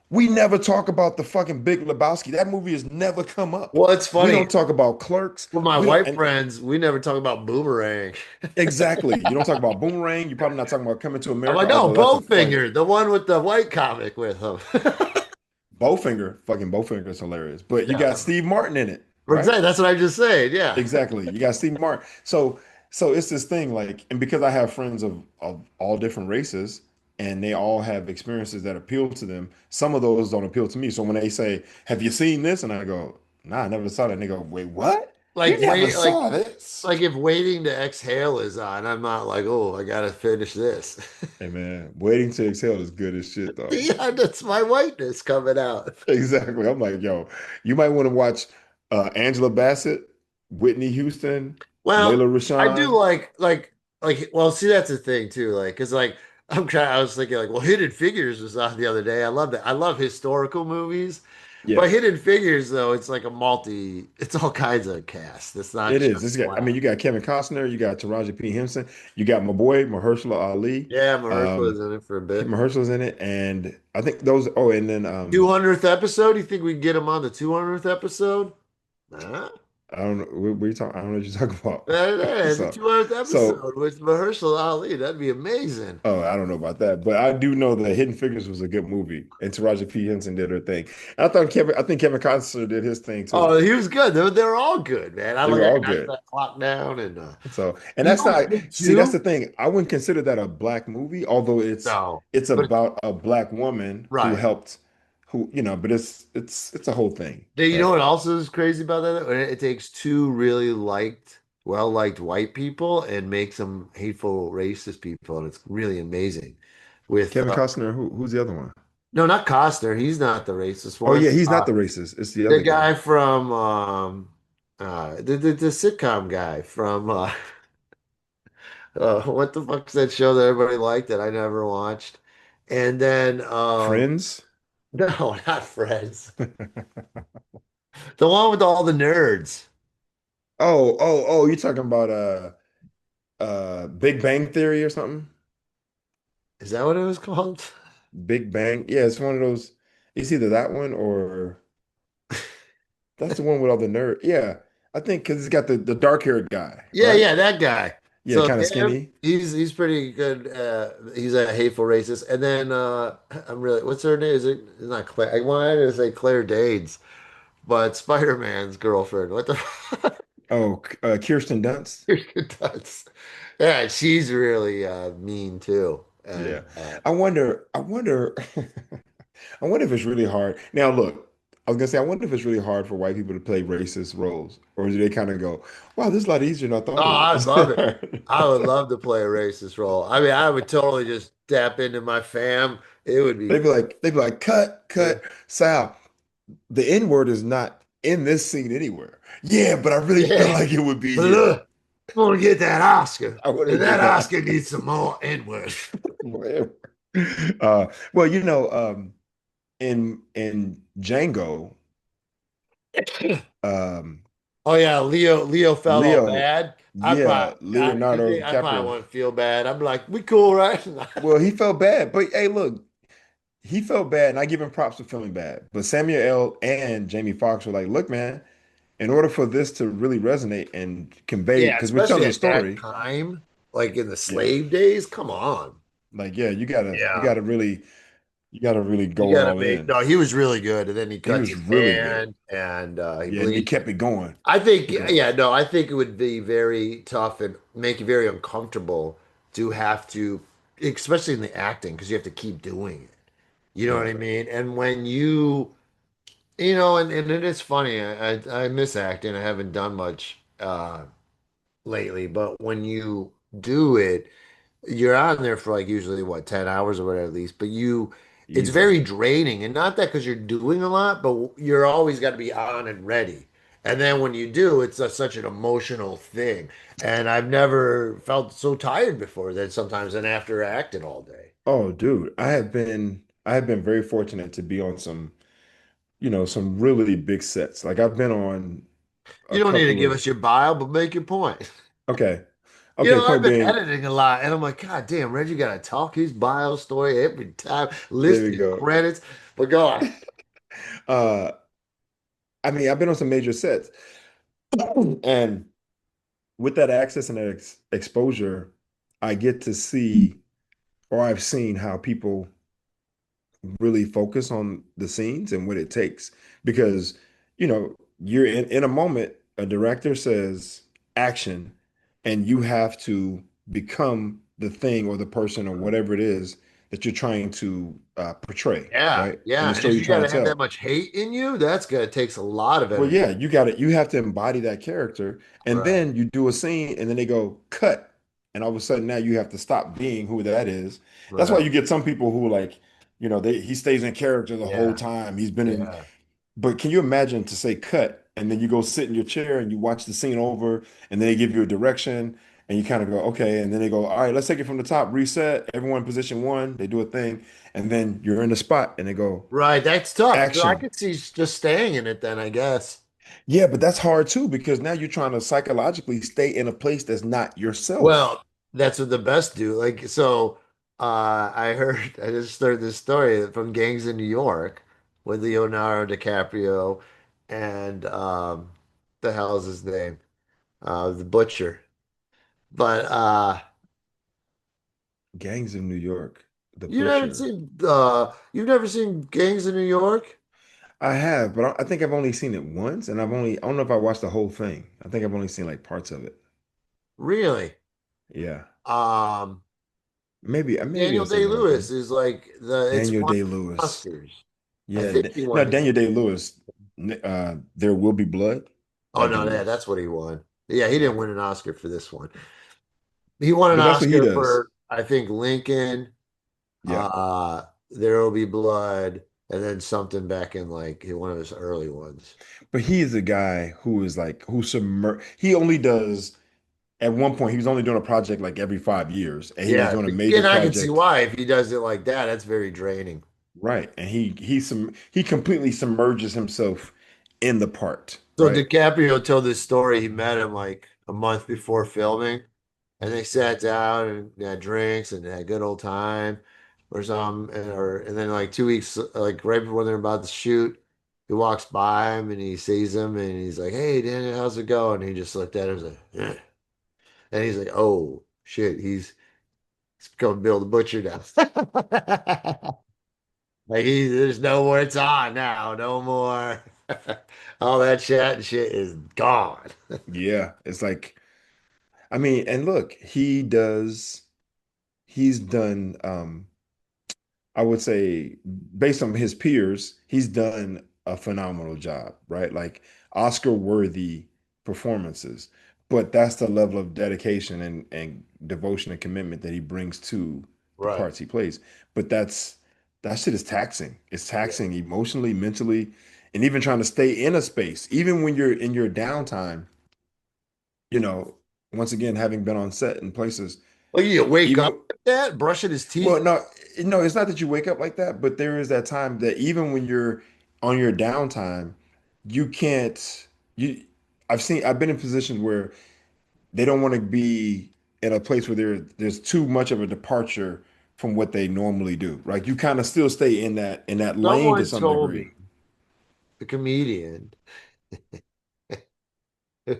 we never talk about the fucking Big Lebowski. That movie has never come up. Well, it's We funny. don't talk about Clerks. With my We don't, white and friends, we never talk about Boomerang. exactly. You don't talk about Boomerang. You're probably not talking about Coming to I'm America, like, no, although that's a Bowfinger, the one with the white comic with him. Bowfinger. Fucking Bowfinger is hilarious. But you Yeah, got Steve Martin in it, right? exactly. That's what I just said. Yeah. Exactly. You got Steve Martin. So it's this thing like, and because I have friends of all different races, and they all have experiences that appeal to them, some of those don't appeal to me. So when they say, "Have you seen this?" and I go, "Nah, I never saw that," and they go, "Wait, what? Like You never wait, saw this?" like if Waiting to Exhale is on, I'm not like, oh, I gotta finish this. Hey man, Waiting to Exhale is good as shit though. Yeah, that's my whiteness coming out. Exactly. I'm like, yo, you might want to watch Angela Bassett, Whitney Houston, Well, Layla I do Rashawn. well, see, that's the thing too, like, because like I was thinking like, well, Hidden Figures was on the other day. I love that. I love historical movies, Yeah, but Hidden Figures though, it's like it's all kinds of cast. It's not it is. just I mean, black. you got Kevin Costner, you got Taraji P. Henson, you got my boy Mahershala Ali. Yeah, Mahershala is Um, in it for a bit. Mahershala's in it, and I think those. Oh, and then 200th episode? You think we can get him on the 200th episode? Nah. I don't know. What you talking? I don't know what you're talking about. The So, 200th so episode with Mahershala Ali. That'd be amazing. Oh, I don't know about that, but I do know that Hidden Figures was a good movie, and Taraji P. Henson did her thing. I think Kevin Costner did his thing too. Oh, he was good. They're all good, man. I They like were I all can knock good. that clock down and So, and you that's know what's not, good see, that's the too? thing. I wouldn't consider that a black movie, although No. it's But about a black woman who right. helped, but it's a whole thing, You know right? what also is crazy about that? It takes two really well-liked white people and makes them hateful racist people, and it's really amazing. With Kevin Costner, who's the other one? no, not Costner. He's not the racist Oh one. yeah, he's not the racist. It's the The other guy. guy from the sitcom guy from what the fuck's that show that everybody liked that I never watched? And then Friends. no, not Friends. The one with all the nerds. Oh, you're talking about Big Bang Theory or something? Is that what it was called? Big Bang. Yeah, it's one of those. It's either that one or that's the one with all the nerd. Yeah, I think because it's got the dark haired guy, Yeah, right? yeah, that guy. Yeah, So kind of him, skinny. he's pretty good. He's a hateful racist. And then I'm really what's her name? Is it it's not Claire? I wanted to say Claire Danes, but Spider-Man's girlfriend. What the? Oh, Kirsten Dunst. It does. Yeah, she's really mean too. And Yeah. I wonder, I wonder if it's really hard. Now, look, I was gonna say, I wonder if it's really hard for white people to play racist roles, or do they kind of go, "Wow, this is a lot easier than I oh, thought I it love it. I would was." love to play a racist role. I mean, I would totally just tap into my fam. It would be They'd be like, cut, yeah. cut, Sal. The N word is not in this scene anywhere. Yeah, but I really feel Yeah. like it would be But here. look, I'm gonna get that Oscar. I want to And that get that. Oscar needs some more N-word. Whatever. Well, in Django, um, Oh yeah, Leo felt all Leo, bad. yeah, Leonardo I probably DiCaprio. wouldn't feel bad. I'm like, we cool, right? Well, he felt bad, but hey, look, he felt bad, and I give him props for feeling bad. But Samuel L. and Jamie Foxx were like, "Look, man, in order for this to really resonate and convey, Yeah, because we're telling especially a at that story, time, like in the yeah, slave days. Come on. like yeah, you Yeah. gotta really, you gotta really You go gotta all make in." no, he was really good. And then he He cuts was his really good, hand and he yeah, and he bleeds. kept it going. I think, Keep going. yeah, no, I think it would be very tough and make you very uncomfortable to have to, especially in the acting, because you have to keep doing it. You know what Right. I mean? And when and it is funny. I miss acting. I haven't done much lately, but when you do it, you're on there for like usually what 10 hours or whatever at least, but it's Easily. very draining and not that because you're doing a lot, but you're always got to be on and ready. And then when you do, it's such an emotional thing. And I've never felt so tired before than sometimes than after acting all day. Oh, dude, I have been very fortunate to be on some really big sets. Like I've been on a You don't need to couple give of us your bio, but make your point. okay. You Okay, know, I've point been being, editing a lot, and I'm like, God damn, Reggie got to talk his bio story every time, there list we his go. credits. But go on. Uh I mean, I've been on some major sets. And with that access and that exposure, I get to see, or I've seen how people really focus on the scenes and what it takes. Because, you're in a moment, a director says action, and you have to become the thing or the person or whatever it is that you're trying to portray, Yeah, right? And yeah. the And story if you're you got trying to to have that tell. much hate in you, that's gonna takes a lot of Well, energy. yeah, you have to embody that character, and Right. then you do a scene, and then they go cut, and all of a sudden now you have to stop being who that is. That's why Right. you get some people who like, he stays in character the whole Yeah. time. He's been in, Yeah. but can you imagine to say cut, and then you go sit in your chair and you watch the scene over, and then they give you a direction, and you kind of go, okay, and then they go, all right, let's take it from the top, reset, everyone position one, they do a thing, and then you're in the spot, and they go Right. That's tough. So I action. could see just staying in it then, I guess. Yeah, but that's hard too because now you're trying to psychologically stay in a place that's not yourself. Well, that's what the best do. Like, so I just heard this story from Gangs in New York with Leonardo DiCaprio and the hell's his name? The Butcher. But Gangs of New York, The you never Butcher. seen you've never seen Gangs in New York? I have, but I think I've only seen it once, and I don't know if I watched the whole thing. I think I've only seen like parts of it. Really? Yeah, Um, maybe Daniel I'll say the whole Day-Lewis thing. is like it's Daniel won Day-Lewis. Oscars. I Yeah, think he no, won. Daniel Day-Lewis. There Will Be Blood. Oh That no, dude yeah, is, that's what he won. Yeah, he yeah, didn't win an Oscar for this one. He won an but that's what he Oscar does. for I think Lincoln, Yeah. There Will Be Blood, and then something back in like one of his early ones. But he is a guy who is like who submer he only does at one point he was only doing a project like every 5 years and he was Yeah, doing a major again, I can see project, why if he does it like that, that's very draining. right? And he completely submerges himself in the part, So right? DiCaprio told this story. He met him like a month before filming, and they sat down and had drinks and had a good old time or something. And then like 2 weeks, like right before they're about to shoot, he walks by him and he sees him and he's like, "Hey, Daniel, how's it going?" And he just looked at him and was like, "Eh." And he's like, "Oh shit, he's going to Bill the Butcher now." Like there's no more. It's on now. No more. All that chat and shit is gone. Yeah, it's like, I mean, and look, he's done I would say, based on his peers, he's done a phenomenal job, right? Like Oscar-worthy performances. But that's the level of dedication and devotion and commitment that he brings to the Right. parts he plays. But that shit is taxing. It's Yeah. taxing emotionally, mentally, and even trying to stay in a space, even when you're in your downtime, you know, once again, having been on set in places, Well, you wake up even like that, brushing his well, teeth. no, it's not that you wake up like that, but there is that time that even when you're on your downtime, you can't you I've been in positions where they don't want to be in a place where there's too much of a departure from what they normally do. Right? You kind of still stay in that lane to Someone some told degree. me, the comedian, I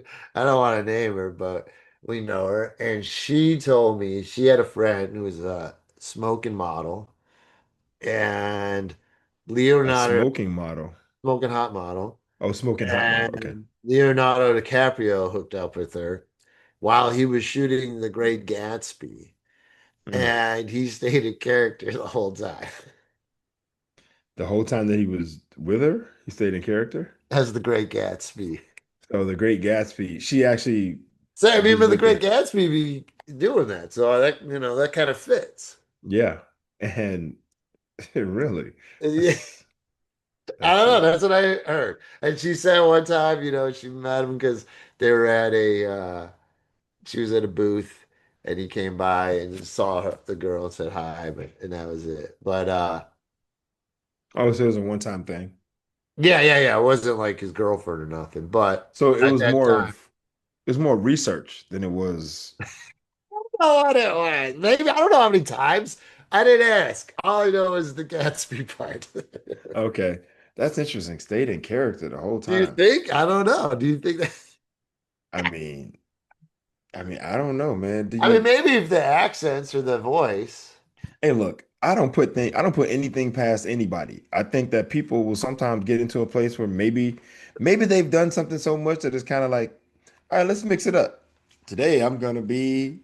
don't want to name her, but we know her, and she told me she had a friend who was a smoking model, and A Leonardo, smoking model. smoking hot model, Oh, smoking hot model. Okay. and Leonardo DiCaprio hooked up with her while he was shooting The Great Gatsby, Mm. and he stayed in character the whole time The whole time that he was with her, he stayed in character. as The Great Gatsby. So the Great Gatsby, she actually So I mean, was but The with Great the Gatsby be doing that, so that that kind of fits. yeah. And really, Yeah. that's I that's don't know. dope. That's what I heard. And she said one time, she met him because they were at she was at a booth and he came by and saw her, the girl and said hi, and that was it. But Oh, so it was a one-time thing. yeah, yeah, yeah. It wasn't like his girlfriend or nothing. But So it at was that more time, of it was more research than it was no, I don't know. Maybe I don't know how many times. I didn't ask. All I know is the Gatsby part. okay. That's interesting. Stayed in character the whole Do you time. think? I don't know. Do you think that? I mean, I don't know, man. Do I mean, you maybe if the accents or the voice. Hey, look, I don't put anything past anybody. I think that people will sometimes get into a place where maybe they've done something so much that it's kind of like, all right, let's mix it up. Today I'm gonna be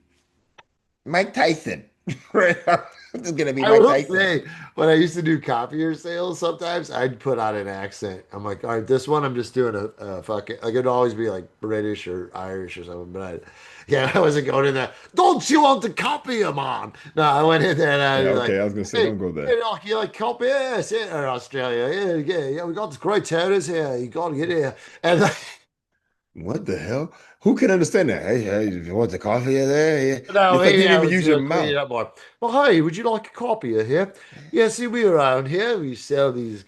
Mike Tyson. Right? I'm just gonna be I Mike will Tyson. say, when I used to do copier sales, sometimes I'd put on an accent. I'm like, all right, this one I'm just doing a fucking like it'd always be like British or Irish or something. But I wasn't going in there. Don't you want to copy him on? No, I went in there and I Yeah, was like, okay. I was gonna say, hey, don't go there. you like copy? Yes, yeah, in Australia. Yeah, yeah, yeah. We got this great terrorists here. You got to get here. And What the hell? Who can understand that? Hey, you want the coffee in there? Yeah. no, It's like you maybe didn't I even was use your cleaning mouth. up more. Well, hey, would you like a copier here? Yeah, see, we around here, we sell these.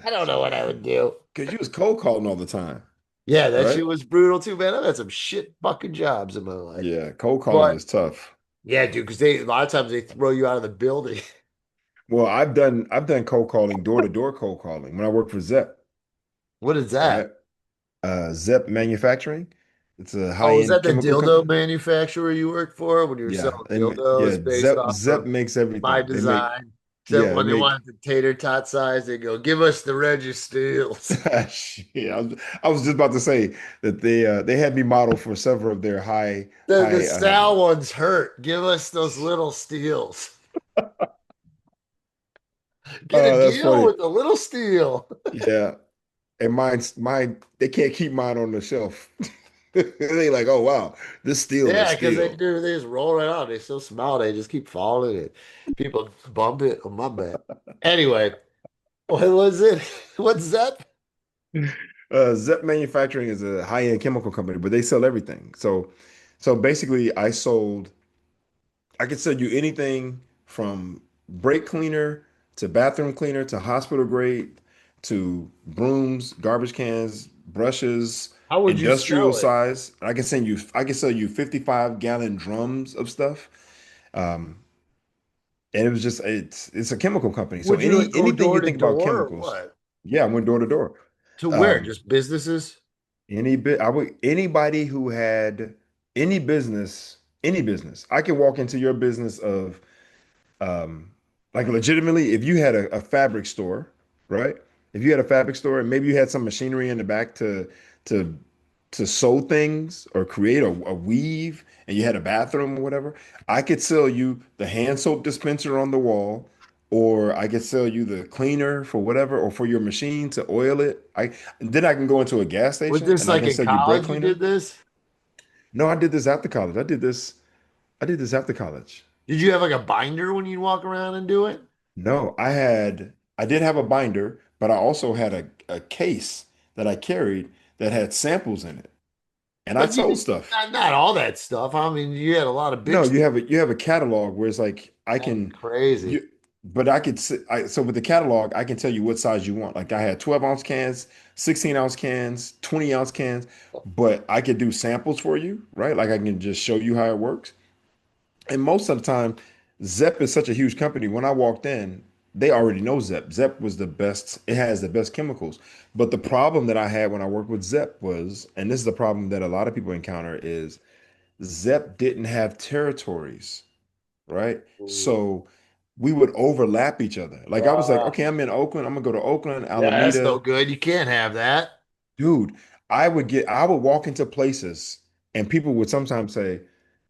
I don't know what I would do. Because you was cold calling all the time, Yeah, that right? shit was brutal too, man. I've had some shit fucking jobs in my life. Yeah, cold calling But is tough. yeah, dude, because they a lot of times they throw you out of the building. Well, I've done cold calling, door-to-door cold calling when I worked for Zep, What is that? right? Zep Manufacturing. It's a Oh, is high-end that the chemical dildo company. manufacturer you work for when you were Yeah, selling yeah, dildos based Zep off Zep of makes my everything. They make design? So yeah, they when they make wanted the tater tot size, they go, give us the Reggie Steels. shit. I was just about to say that they had me model for several of their The high Sal ones hurt. Give us those little steels. Get a oh, that's deal funny. with a little steel. Yeah. And mine, they can't keep mine on the shelf. They like, oh wow, this steel is Yeah, because they steel. do. They just roll it out. They so small. They just keep falling. And people bump it on my back. Anyway, what was it? What's that? Zep Manufacturing is a high-end chemical company, but they sell everything. So basically, I could sell you anything from brake cleaner to bathroom cleaner to hospital grade to brooms, garbage cans, brushes, How would you industrial sell it? size. I can sell you 55-gallon drums of stuff. Um, and it's a chemical company. So Would you like go anything you door to think about door or chemicals, what? yeah, I went door to door. To where? Um, Just businesses? anybody who had any business. I could walk into your business of like legitimately, if you had a fabric store, right? If you had a fabric store and maybe you had some machinery in the back to to sew things or create a weave and you had a bathroom or whatever, I could sell you the hand soap dispenser on the wall, or I could sell you the cleaner for whatever, or for your machine to oil it. Then I can go into a gas Was station this and I like can in sell you brake college you cleaner. did this? No, I did this after college. I did this after college. Did you have like a binder when you'd walk around and do it? No, I did have a binder, but I also had a case that I carried that had samples in it. And I But you sold did stuff. not all that stuff. I mean, you had a lot of No, big stuff. you have a catalog where it's like I That's can crazy. you but I could so with the catalog I can tell you what size you want. Like I had 12-ounce cans, 16-ounce cans, 20-ounce cans, but I could do samples for you, right? Like I can just show you how it works. And most of the time, Zepp is such a huge company. When I walked in, they already know Zepp. Zepp was the best. It has the best chemicals. But the problem that I had when I worked with Zepp was, and this is the problem that a lot of people encounter, is Zepp didn't have territories, right? So we would overlap each other. Like I was like, Uh, okay, I'm in Oakland. I'm gonna go to Oakland, yeah, that's no Alameda. good. You can't have that. Dude, I would walk into places and people would sometimes say,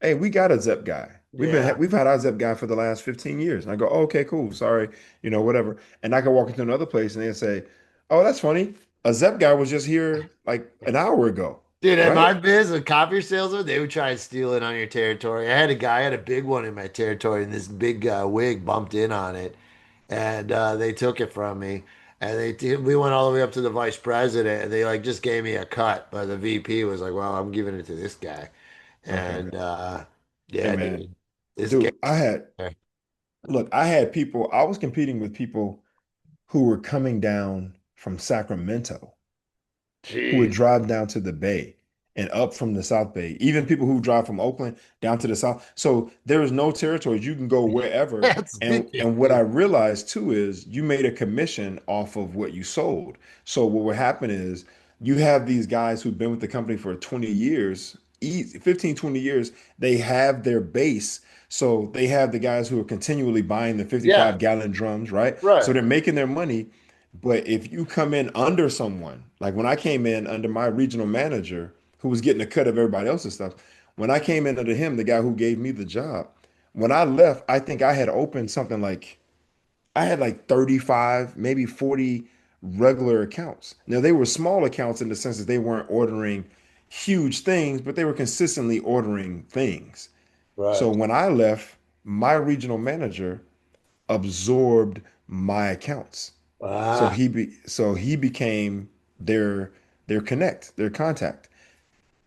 "Hey, we got a Zep guy. Yeah. We've had our Zep guy for the last 15 years." And I go, oh, "Okay, cool. Sorry, whatever." And I could walk into another place and they'd say, "Oh, that's funny. A Zep guy was just here like an hour ago." Dude, at Right? my biz, a copier salesman, they would try and steal it on your territory. I had a guy, I had a big one in my territory, and this big wig bumped in on it, and they took it from me. And we went all the way up to the vice president, and they like just gave me a cut. But the VP was like, "Well, I'm giving it to this guy," Okay, okay. and Hey yeah, man, dude, this guy. dude, I had people, I was competing with people who were coming down from Sacramento, who would Jeez, drive down to the Bay and up from the South Bay, even people who drive from Oakland down to the South. So there is no territories. You can go wherever. that's And what I realized too is you made a commission off of what you sold. So what would happen is you have these guys who've been with the company for 20 years, 15, 20 years, they have their base. So they have the guys who are continually buying the yeah, 55-gallon drums, right? So right. they're making their money. But if you come in under someone, like when I came in under my regional manager, who was getting a cut of everybody else's stuff, when I came in under him, the guy who gave me the job, when I left, I think I had opened something like I had like 35, maybe 40 regular accounts. Now they were small accounts in the sense that they weren't ordering huge things, but they were consistently ordering things. So Right. when I left, my regional manager absorbed my accounts. Ah, So he became their their contact.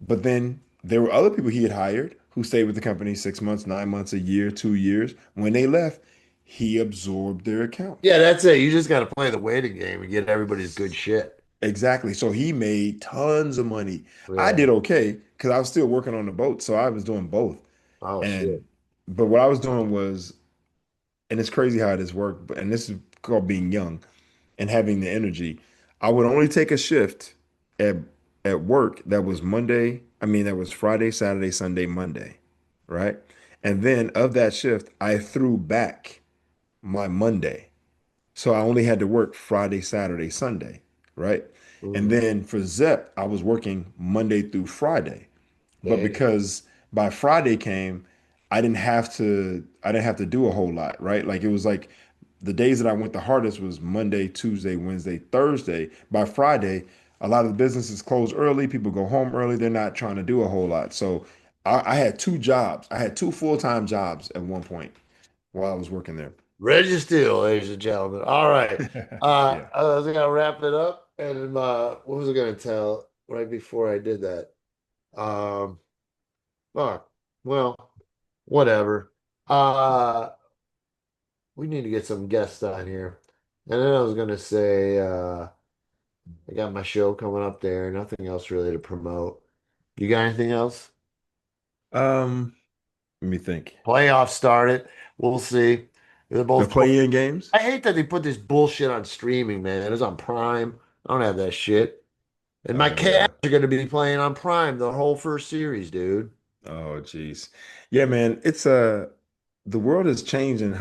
But then there were other people he had hired who stayed with the company 6 months, 9 months, a year, 2 years. When they left, he absorbed their accounts. yeah, that's it. You just got to play the waiting game and get everybody's good shit. Exactly. So he made tons of money. I Yeah. did okay because I was still working on the boat. So I was doing both. Oh And shit. but what I was doing was, and it's crazy how this worked, and this is called being young and having the energy. I would only take a shift at work that was that was Friday, Saturday, Sunday, Monday, right? And then of that shift, I threw back my Monday. So I only had to work Friday, Saturday, Sunday, right? And Mhm. then for Zep, I was working Monday through Friday. But Damn. because by Friday came, I didn't have to do a whole lot, right? Like it was like the days that I went the hardest was Monday, Tuesday, Wednesday, Thursday. By Friday, a lot of the businesses close early, people go home early, they're not trying to do a whole lot. So I had two jobs. I had two full-time jobs at one point while I was working there. Reggie Steele, ladies and gentlemen. All right. Yeah. I was gonna wrap it up, and what was I gonna tell right before I did that? Um, fuck. Well, whatever. Uh, we need to get some guests on here. And then I was gonna say, I got my show coming up there. Nothing else really to promote. You got anything else? Um, Let me think. Playoffs started. We'll see. They're The both. play-in games? I hate that they put this bullshit on streaming, man. It's on Prime. I don't have that shit. And my Oh Cavs yeah. are going to be playing on Prime the whole first series, dude. Oh geez. Yeah, man. It's the world is changing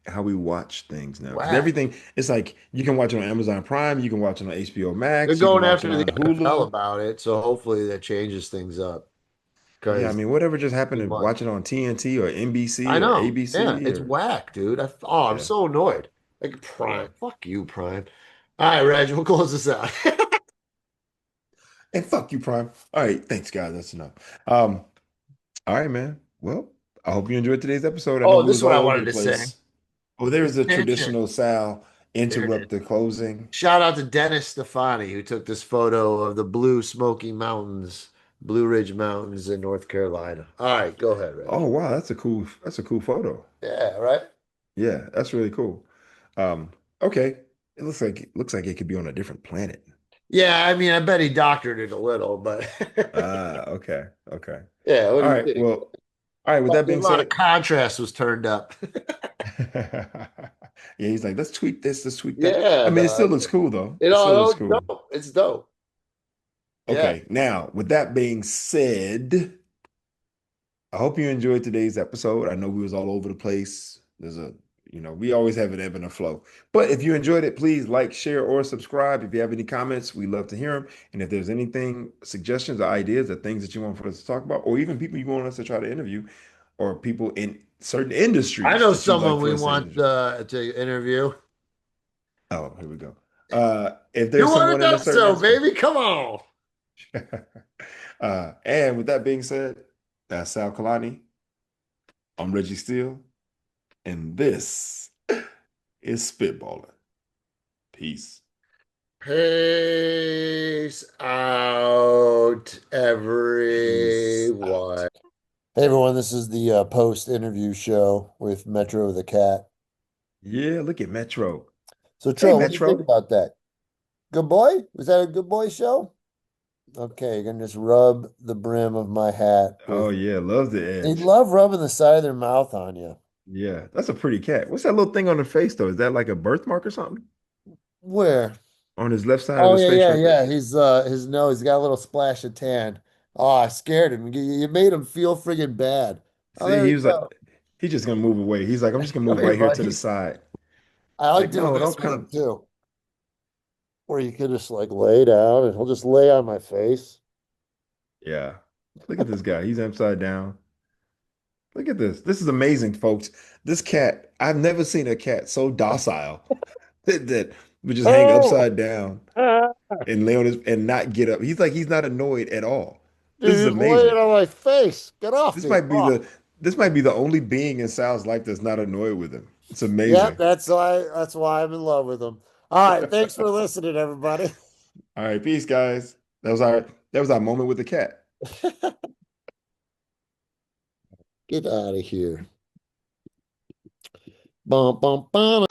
how we watch things now. Because Whack. everything, it's like you can watch it on Amazon Prime, you can watch it on HBO They're Max, you can going watch it after the on NFL Hulu. about it, so hopefully that changes things up. Yeah, I Because mean, whatever just happened too to much. watch it on TNT or I NBC or know. Yeah, ABC it's or whack, dude. I'm yeah. so annoyed. Like Prime. Fuck you, Prime. All right, Reg, we'll close this out. And fuck you, Prime. All right, thanks, guys. That's enough. Um, all right, man. Well, I hope you enjoyed today's episode. I know Oh, we this is was what I all over wanted the to say. place. Oh, there's the Attention. traditional Sal There it is. interrupt the closing. Shout out to Dennis Stefani, who took this photo of the Blue Smoky Mountains, Blue Ridge Mountains in North Carolina. All right, go ahead, Reg. Oh wow, that's a cool photo. Yeah, right? Yeah, that's really cool. Okay. It looks like it could be on a different planet. Yeah, I mean, I bet he doctored it a little, but Ah, okay. Okay. yeah, what do All you right. think? Well, all right, with that A being lot of said, contrast was turned up. yeah, he's like, let's tweak this, let's tweak that. I Yeah, mean, it still dog. looks cool though. It It still all looks it's cool. dope. It's dope. Yeah. Okay, now with that being said, I hope you enjoyed today's episode. I know we was all over the place. We always have an ebb and a flow. But if you enjoyed it, please like, share, or subscribe. If you have any comments, we love to hear them. And if there's anything, suggestions or ideas or things that you want for us to talk about, or even people you want us to try to interview, or people in certain I industries know that you'd like someone for we us to want interview. to interview. Oh, here we go. If there's 200th someone in a certain episode, industry. baby. Come on. And with that being said, that's Sal Kalani. I'm Reggie Steele, and this is Spitballin'. Peace. Peace out, Peace everyone. out. Hey, everyone. This is the post-interview show with Metro the Cat. Yeah, look at Metro. So, Hey, Tro, what do you think Metro. about that? Good boy? Was that a good boy show? Okay, you're gonna just rub the brim of my hat Oh, with. yeah, love the They edge. love rubbing the side of their mouth on you. Yeah, that's a pretty cat. What's that little thing on the face, though? Is that like a birthmark or something? Where? On his left side of Oh his yeah, face yeah, right there? yeah. His nose, he's got a little splash of tan. Oh, I scared him. You made him feel friggin' bad. Oh, See, there he we was like, go. he's just gonna move away. He's like, I'm just gonna Come move here, right here to the buddy. side. I It's like like, doing no, this don't with him come. too. Where you could just like lay down and he'll just lay on my face. Yeah. Look at this guy. He's upside down. Look at this. This is amazing, folks. This cat, I've never seen a cat so docile that would just hang Oh, upside down and lay on his and not get up. He's not annoyed at all. This is dude, he's laying amazing. on my face. Get off This me. might be Oh. the this might be the only being in Sal's life that's not annoyed with him. It's Yep, amazing. that's why I'm in love with him. All right, thanks for listening, everybody. All right, peace, guys. That was our moment with the cat. Get out of here. Bum, bum, bum.